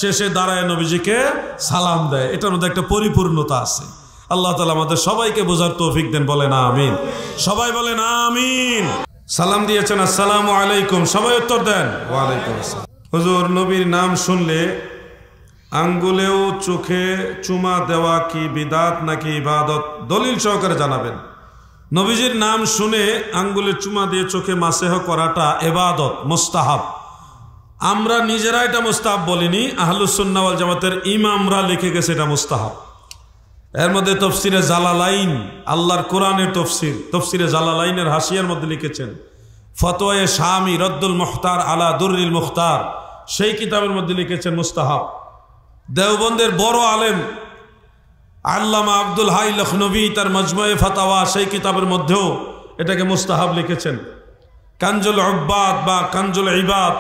শেষে দাঁড়ায় নবীজিকে সালাম দেয়, এটার মধ্যে একটা পরিপূর্ণতা আছে। আল্লাহ তাআলা আমাদের সবাইকে বোঝার তৌফিক দেন, বলেন আমিন। সবাই বলেন আমিন। সালাম দিয়েছেন আসসালামু আলাইকুম, সবাই উত্তর দেন ওয়া আলাইকুম আসসালাম। হুজুর, নবীর নাম শুনলে আঙ্গুলেও চোখে চুমা দেওয়া কি বিদাত নাকি ইবাদত? দলিল সহকারে জানাবেন। নবীজির নাম শুনে আঙ্গুলে চুমা দিয়ে চোখে মাসেহ করাটা ইবাদত, মুস্তাহাব। আমরা নিজেরা এটা মুস্তাহাব বলিনি, আহলুস সুন্নাহ ওয়াল জামাতের ইমামরা লিখে গেছে এটা মুস্তাহাব। এর মধ্যে তফসিরে জালালাইন, আল্লাহর কোরআনের তফসির, তফসিরে জালালাইনের হাসিয়ার মধ্যে লিখেছেন, ফতোয়ায়ে শামি রদ্দুল মুখতার আলা দুররিল মুখতার, সেই কিতাবের মধ্যে লিখেছেন মুস্তাহাব। দেওবন্দের বড় আলেম আল্লামা আব্দুল হাই লখনবী তার মজমুয়ে ফাতাওয়া, সেই কিতাবের মধ্যেও এটাকে মুস্তাহাব লিখেছেন। কানজুল উব্বাদ বা কানজুল ইবাদ,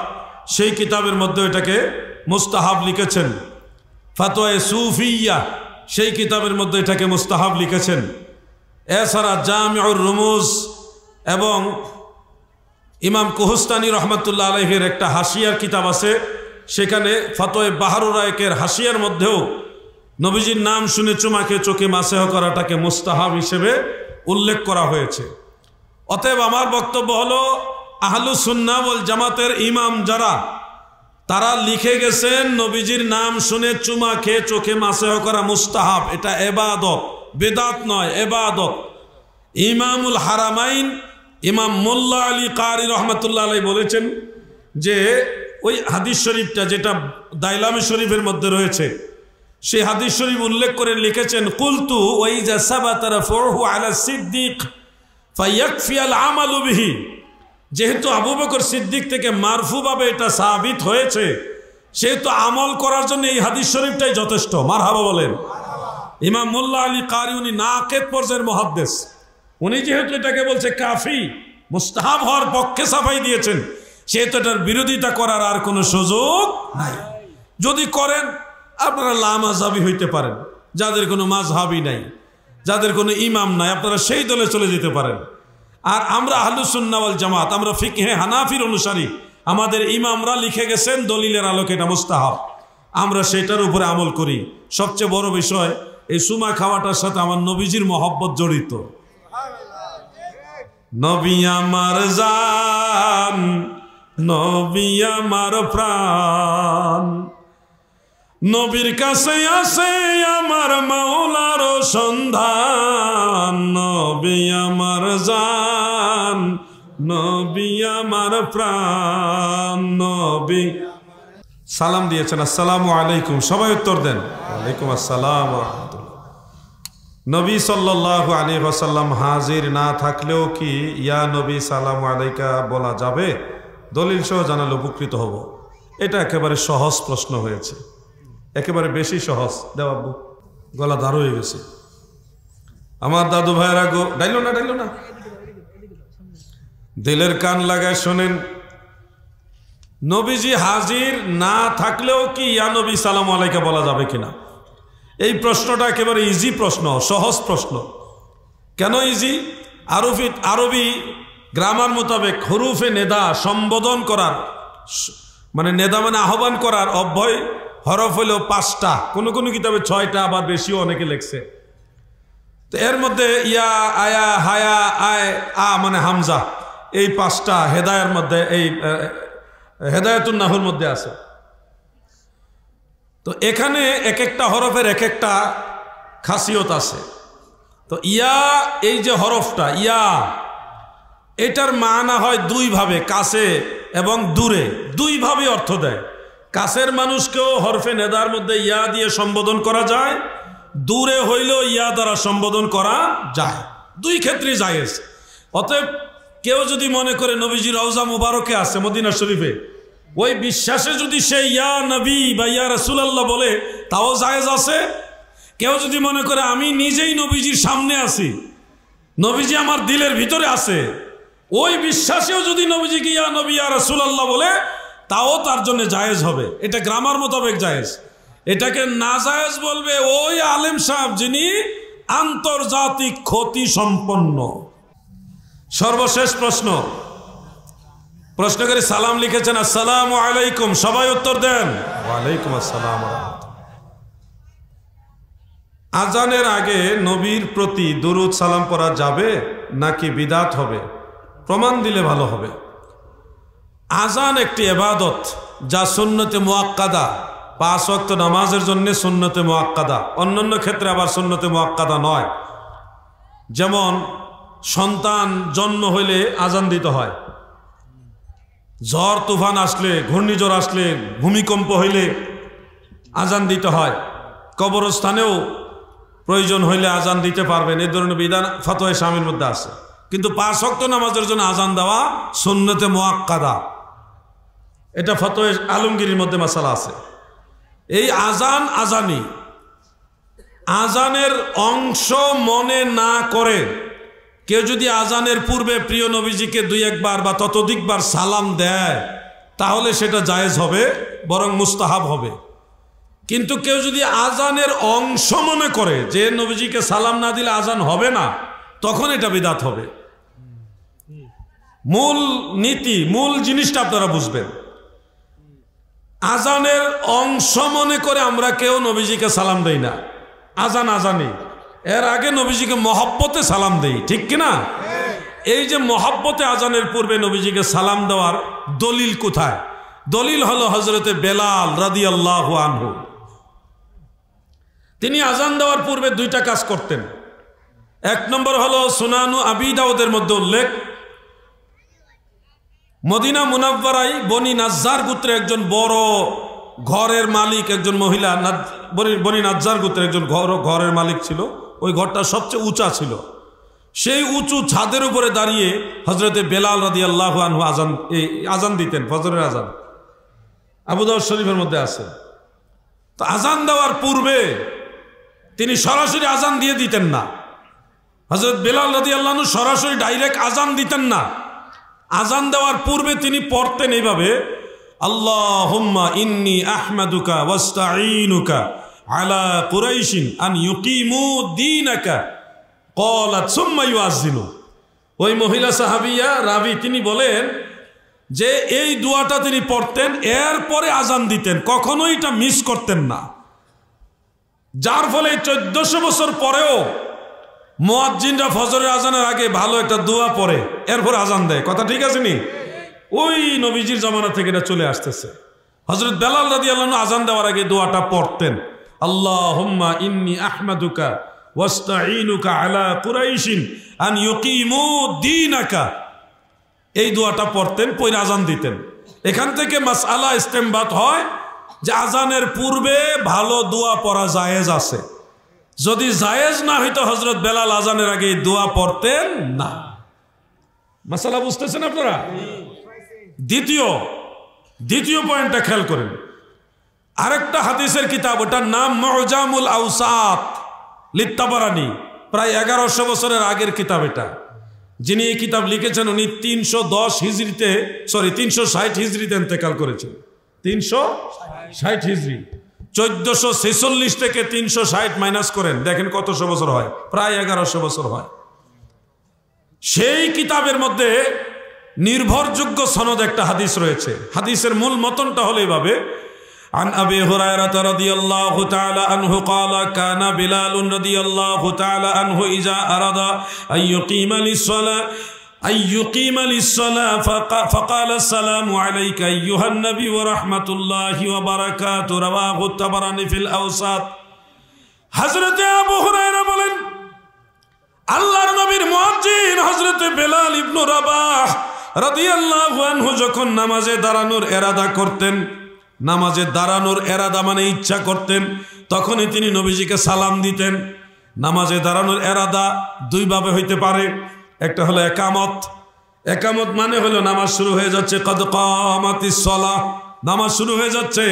সেই কিতাবের মধ্যে এটাকে মুস্তাহাব লিখেছেন। ফাতোয়ায়ে সুফিয়া, সেই কিতাবের মধ্যে এটাকে মুস্তাহাব লিখেছেন। এছাড়া জামিউর রুমুজ এবং ইমাম কোহস্তানি রহমতুল্লাহ আলাইহির একটা হাসিয়ার কিতাব আছে, সেখানে ফতোয়ে বাহরুর রায়কের হাসিয়ার মধ্যেও নবীজির নাম শুনে চুমাকে চোখে মাসেহ করাটাকে মুস্তাহাব হিসেবে উল্লেখ করা হয়েছে। অতএব আমার বক্তব্য হলো, আহলুস সুন্নাহ ওয়াল জামাতের ইমাম যারা, তারা লিখে গেছেন নবীজির নাম শুনে চুমা খেয়ে চোখে মাসেহ করা মুস্তাহাব, এটা ইবাদত, বিদআত নয়, ইবাদত। ইমামুল হারামাইন ইমাম মোল্লা আলী কারি রহমতুল্লাহ আলাইহি বলেছেন যে ওই হাদিস শরীফটা যেটা দাইলামে শরীফের মধ্যে রয়েছে, সেই হাদিস শরীফ উল্লেখ করে লিখেছেন, কুলতু ওয়াইজা সাবাতা রাফউহু আলা সিদ্দিক ফায়াকফি আল আমালু বিহি। যেহেতু আবু বকর সিদ্দিক থেকে মারফুভাবে এটা সাবিত হয়েছে, সেহেতু আমল করার জন্য এই হাদিস শরীফটাই যথেষ্ট। মারহাবা বলেন। ইমাম মোল্লা আলী কারি উনি নাকেদ পর্যায়ের মুহাদ্দিস, উনি যেহেতু এটাকে বলছে কাফি, মুস্তাহাব হওয়ার পক্ষে সাফাই দিয়েছেন, সেহেতু এটার বিরোধিতা করার আর কোনো সুযোগ নাই। যদি করেন আপনারা লামাযহাবী হইতে পারেন, যাদের কোনো মাযহাবই নাই, যাদের কোনো ইমাম নাই, আপনারা সেই দলে চলে যেতে পারেন। আর আমরা আহলুস সুন্নাহ ওয়াল জামাত, আমরা ফিকহে হানাফির অনুসারী, আমাদের ইমামরা লিখে গেছেন দলিলের আলোকে এটা মুস্তাহাব, আমরা সেটার উপরে আমল করি। সবচেয়ে বড় বিষয়, এই সুমা খাওয়াটার সাথে আমার নবীজির মহব্বত জড়িত। নবী আমার জান, নবী আমার প্রাণ, নবীর কাছে আসে আমার মাওলার সন্ধান। নবী আমার জান, নবী আমার প্রাণ, নবী। সালাম দিয়েছেন, আসসালামু আলাইকুম, সবাই উত্তর দেন। ওয়ালাইকুম আসসালাম ওয়া রাহমাতুল্লাহ। নবী সাল্লাল্লাহু আলাইহি ওয়াসাল্লাম হাজির না থাকলেও কি ইয়া নবী সালামু আলাইকা বলা যাবে? দলিল সহ জানালে উপকৃত হব। এটা একেবারে সহজ প্রশ্ন হয়েছে, একেবারে বেশি সহজ। দেওয়াবু গলা দাঁড় হয়ে গেছে। আমার দাদু ভাইয়েরা গো, ডাইলো না, দিলের কান লাগায় শোনেন। নবীজি হাজির না থাকলেও কি ইয়া নবী সালামু আলাইকা বলা যাবে কিনা? এই প্রশ্নটা একেবারে ইজি প্রশ্ন, সহজ প্রশ্ন। কেন ইজি? আরবি গ্রামার মোতাবেক হুরুফে নেদা সম্বোধন করার, মানে নেদা মানে আহ্বান করার অব্যয় হরফ হইল 5টা, কোনো কোনো কিতাবে 6টা, আবার বেশিও অনেকে লেখছে। তো এর মধ্যে ইয়া, আয়া, হায়া, আয়, আ মানে হামজা, এই 5টা হেদায়ের মধ্যে, এই হেদায়াতুন নাহুর মধ্যে আছে। তো এখানে এক একটা হরফের এক একটা খাসিয়ত আছে। তো ইয়া, এই যে হরফটা ইয়া, এটার মানা হয় দুইভাবে, কাছে এবং দূরে, দুইভাবে অর্থ দেয়। কাছের মানুষকেও হরফে নেদার মধ্যে ইয়া দিয়ে সম্বোধন করা যায়, দূরে হইলেও ইয়া দ্বারা সম্বোধন করা যায়, দুই ক্ষেত্রে জায়েজ। অতএব কেউ যদি মনে করে নবীজির রওজা মুবারকে আছে মদিনা শরীফে, ওই বিশ্বাসে যদি সে ইয়া নবী বা ইয়া রাসূলুল্লাহ বলে, তাও জায়েজ আছে। কেউ যদি মনে করে আমি নিজেই নবীজির সামনে আছি, নবীজি আমার দিলের ভিতরে আছে, ওই বিশ্বাসেও যদি নবীজিকে ইয়া নবী ইয়া রাসূলুল্লাহ বলে, তাও তার জন্য জায়েজ হবে। এটা গ্রামার মোতাবেক জায়েজ। এটাকে না জায়েজ বলবে ওই আলেম সাহেব যিনি আন্তর্জাতিক খ্যাতি সম্পন্ন। সর্বশেষ প্রশ্ন, প্রশ্নকারী সালাম লিখেছেন, আসসালামু আলাইকুম, সবাই উত্তর দেন। ওয়ালাইকুম আসসালাম। আজানের আগে নবীর প্রতি দুরূদ সালাম পড়া যাবে নাকি বিদআত হবে? প্রমাণ দিলে ভালো হবে। আজান একটি ইবাদত যা সুন্নতে মুআক্কাদা, 5 ওয়াক্ত নামাজের জন্য সুন্নতে মুআক্কাদা, অন্যান্য ক্ষেত্রে আবার সুন্নতে মুআক্কাদা নয়। যেমন সন্তান জন্ম হইলে আজান দিতে হয়, ঝড় তুফান আসলে, ঘূর্ণিঝড় আসলে, ভূমিকম্প হইলে আজান দিতে হয়, কবরস্থানেও প্রয়োজন হইলে আজান দিতে পারবেন, এই ধরনের বিধান ফতোয়া শামির মধ্যে আছে। কিন্তু 5 ওয়াক্ত নামাজের জন্য আজান দেওয়া সুন্নতে মুআক্কাদা, এটা ফতোয়া আলমগীরের মধ্যে মাসালা আছে। এই আজান আজানি, আজানের অংশ মনে না করে কেউ যদি আজানের পূর্বে প্রিয় নবীজিকে 2-1 বার বা ততোধিকবার সালাম দেয়, তাহলে সেটা জায়েজ হবে, বরং মুস্তাহাব হবে। কিন্তু কেউ যদি আজানের অংশ মনে করে যে নবীজিকে সালাম না দিলে আজান হবে না, তখন এটা বিদআত হবে। মূল নীতি, মূল জিনিসটা আপনারা বুঝবেন। আজানের অংশ মনে করে আমরা কেউ নবীজিকে সালাম দেই না। আজান আজানি, এর আগে নবীজিকে মহব্বতে সালাম দেই, ঠিক কিনা? এই যে মহব্বতে আজানের পূর্বে নবীজিকে সালাম দেওয়ার দলিল কোথায়? দলিল হলো হযরতে বেলাল রাদিয়াল্লাহু আনহু। তিনি আজান দেওয়ার পূর্বে দুইটা কাজ করতেন। এক নম্বর হলো সুনানু আবি দাউদের মধ্যে উল্লেখ, মদিনা মুনাওয়ারায় বনি নাজ্জার গোত্রের একজন বড় ঘরের মালিক, একজন মহিলা, বনি নাজ্জার গোত্রের একজন ঘরের মালিক ছিল। ওই ঘরটা সবচেয়ে উঁচা ছিল। সেই উঁচু ছাদের উপরে দাঁড়িয়ে হযরতে বেলাল রাদিয়াল্লাহু আনহু আজান দিতেন, ফজরের আজান। আবু দাউদ শরীফের মধ্যে আছে। তো আজান দেওয়ার পূর্বে তিনি সরাসরি আজান দিয়ে দিতেন না। হযরত বেলাল রাদিয়াল্লাহু আনহু সরাসরি ডাইরেক্ট আজান দিতেন না। আজান দেওয়ার পূর্বে তিনি পড়তেন এইভাবে, আল্লাহুম্মা ইন্নী আহমাদুকা ওয়াস্তাঈনুকা আলা কুরাইশিন আন ইউকিমু দীনাকা ক্বালাত সুম্মা ইউআযিনু। ওই মহিলা সাহাবিয়া রাবি তিনি বলেন যে এই দোয়াটা তিনি পড়তেন, এরপরে আজান দিতেন, কখনোই এটা মিস করতেন না। যার ফলে 1400 বছর পরেও মুয়াজ্জিনরা ফজরের আজানের আগে ভালো একটা দোয়া পড়ে এরপর আজান দেয়। কথা ঠিক আছে নি? ওই নবীজির জামানা থেকে এটা চলে আসতেছে। হযরত বেলাল রাদিয়াল্লাহু আনহু আজান দেওয়ার আগে দোয়াটা পড়তেন, আল্লাহুম্মা ইন্নী আহমাদুকা ওয়াস্তাঈনুকা আলা কুরাইশিন আন ইউকিমু দীনাকা। এই দোয়াটা পড়তেন, পরে আজান দিতেন। এখান থেকে মাসআলা ইস্তেমবাত হয় যে আজানের পূর্বে ভালো দোয়া পড়া জায়েজ আছে। যদি জায়েজ না হইতো হযরত বেলাল আজানের আগে দোয়া পড়তেন না। মাসালা বুঝতেছেন আপনারা? দ্বিতীয় পয়েন্টটা খেয়াল করেন। আরেকটা হাদিসের কিতাব, ওটার নাম মুজামুল আওসাত লিত্তাবারানি, প্রায় 1100 বছরের আগের কিতাব এটা। যিনি এই কিতাব লিখেছেন উনি 360 হিজরিতে ইন্তেকাল করেছেন। 360 হিজরি, 1446 থেকে 360 মাইনাস করেন, দেখেন কতশো বছর হয়, প্রায় 1100 বছর হয়। সেই কিতাবের মধ্যে নির্ভরযোগ্য সনদ একটা হাদিস রয়েছে। হাদিসের মূল মতনটা হলো এইভাবে, عن أبي هريرة رضي الله تعالى عنه قال كان بلال رضي الله تعالى عنه إذا أراد أن يقيم للصلاة فقال السلام عليك أيها النبي ورحمة الله وبركاته رواه الطبراني في الأوسط। হযরতে আবু হুরায়রা বলেন, আল্লাহর নবীর মুয়াজ্জিন হযরতে বেলাল ইবনে রাবাহ রাদিয়াল্লাহু আনহু যখন নামাজে দাঁড়ানোর ইরাদা করতেন, নামাজে দাঁড়ানোর এরাদা মানে ইচ্ছা করতেন, তখনই তিনি নবীজিকে সালাম দিতেন। নামাজে দাঁড়ানোর এরাদা দুইভাবে হইতে পারে। একটা হলো একামত। একামত মানে হলো নামাজ শুরু হয়ে যাচ্ছে, কদ কামাতিস সালাহ, নামাজ শুরু হয়ে যাচ্ছে।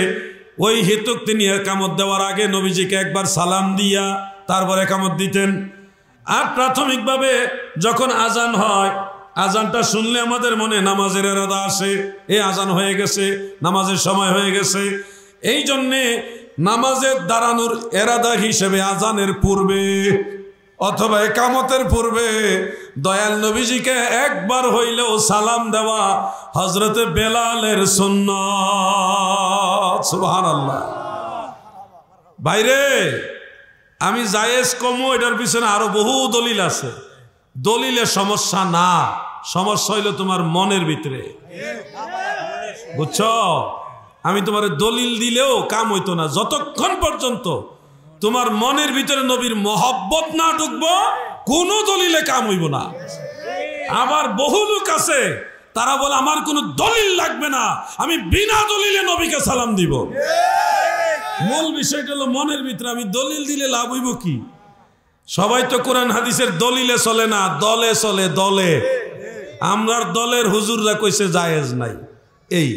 ওই হেতুক তিনি একামত দেওয়ার আগে নবীজিকে একবার সালাম দিয়া তারপর একামত দিতেন। আর প্রাথমিকভাবে যখন আজান হয়, আজানটা শুনলে আমাদের মনে নামাজের এরাদা আসে, এই আজান হয়ে গেছে, নামাজের সময় হয়ে গেছে। এই জন্যে নামাজের দাঁড়ানোর এরাদা হিসেবে আজানের পূর্বে অথবা একামতের পূর্বে দয়াল নবীজিকে একবার হইলেও সালাম দেওয়া হযরতে বেলালের সুন্নাত। সুবহানাল্লাহ। বাইরে আমি জায়েজ কমু, এটার পিছনে আরো বহু দলিল আছে। দলিলে সমস্যা না, সমস্যা হইল তোমার মনের ভিতরে, বুঝছো? আমি তোমার দলিল দিলেও কাম হইতো না যতক্ষণ পর্যন্ত তোমার মনের ভিতরে নবীর মহব্বত না ঢুকবো, কোন দলিলে কাম হইব না। আবার বহু লোক আছে তারা বলে আমার কোনো দলিল লাগবে না, আমি বিনা দলিলে নবীকে সালাম দিব। মূল বিষয়টা হলো মনের ভিতরে, আমি দলিল দিলে লাভ হইব কি? সবাই তো কোরআন হাদিসের দলিলে চলে না, দলে চলে, দলে। আমরার দলের হুজুররা কইছে জায়েজ নাই। এই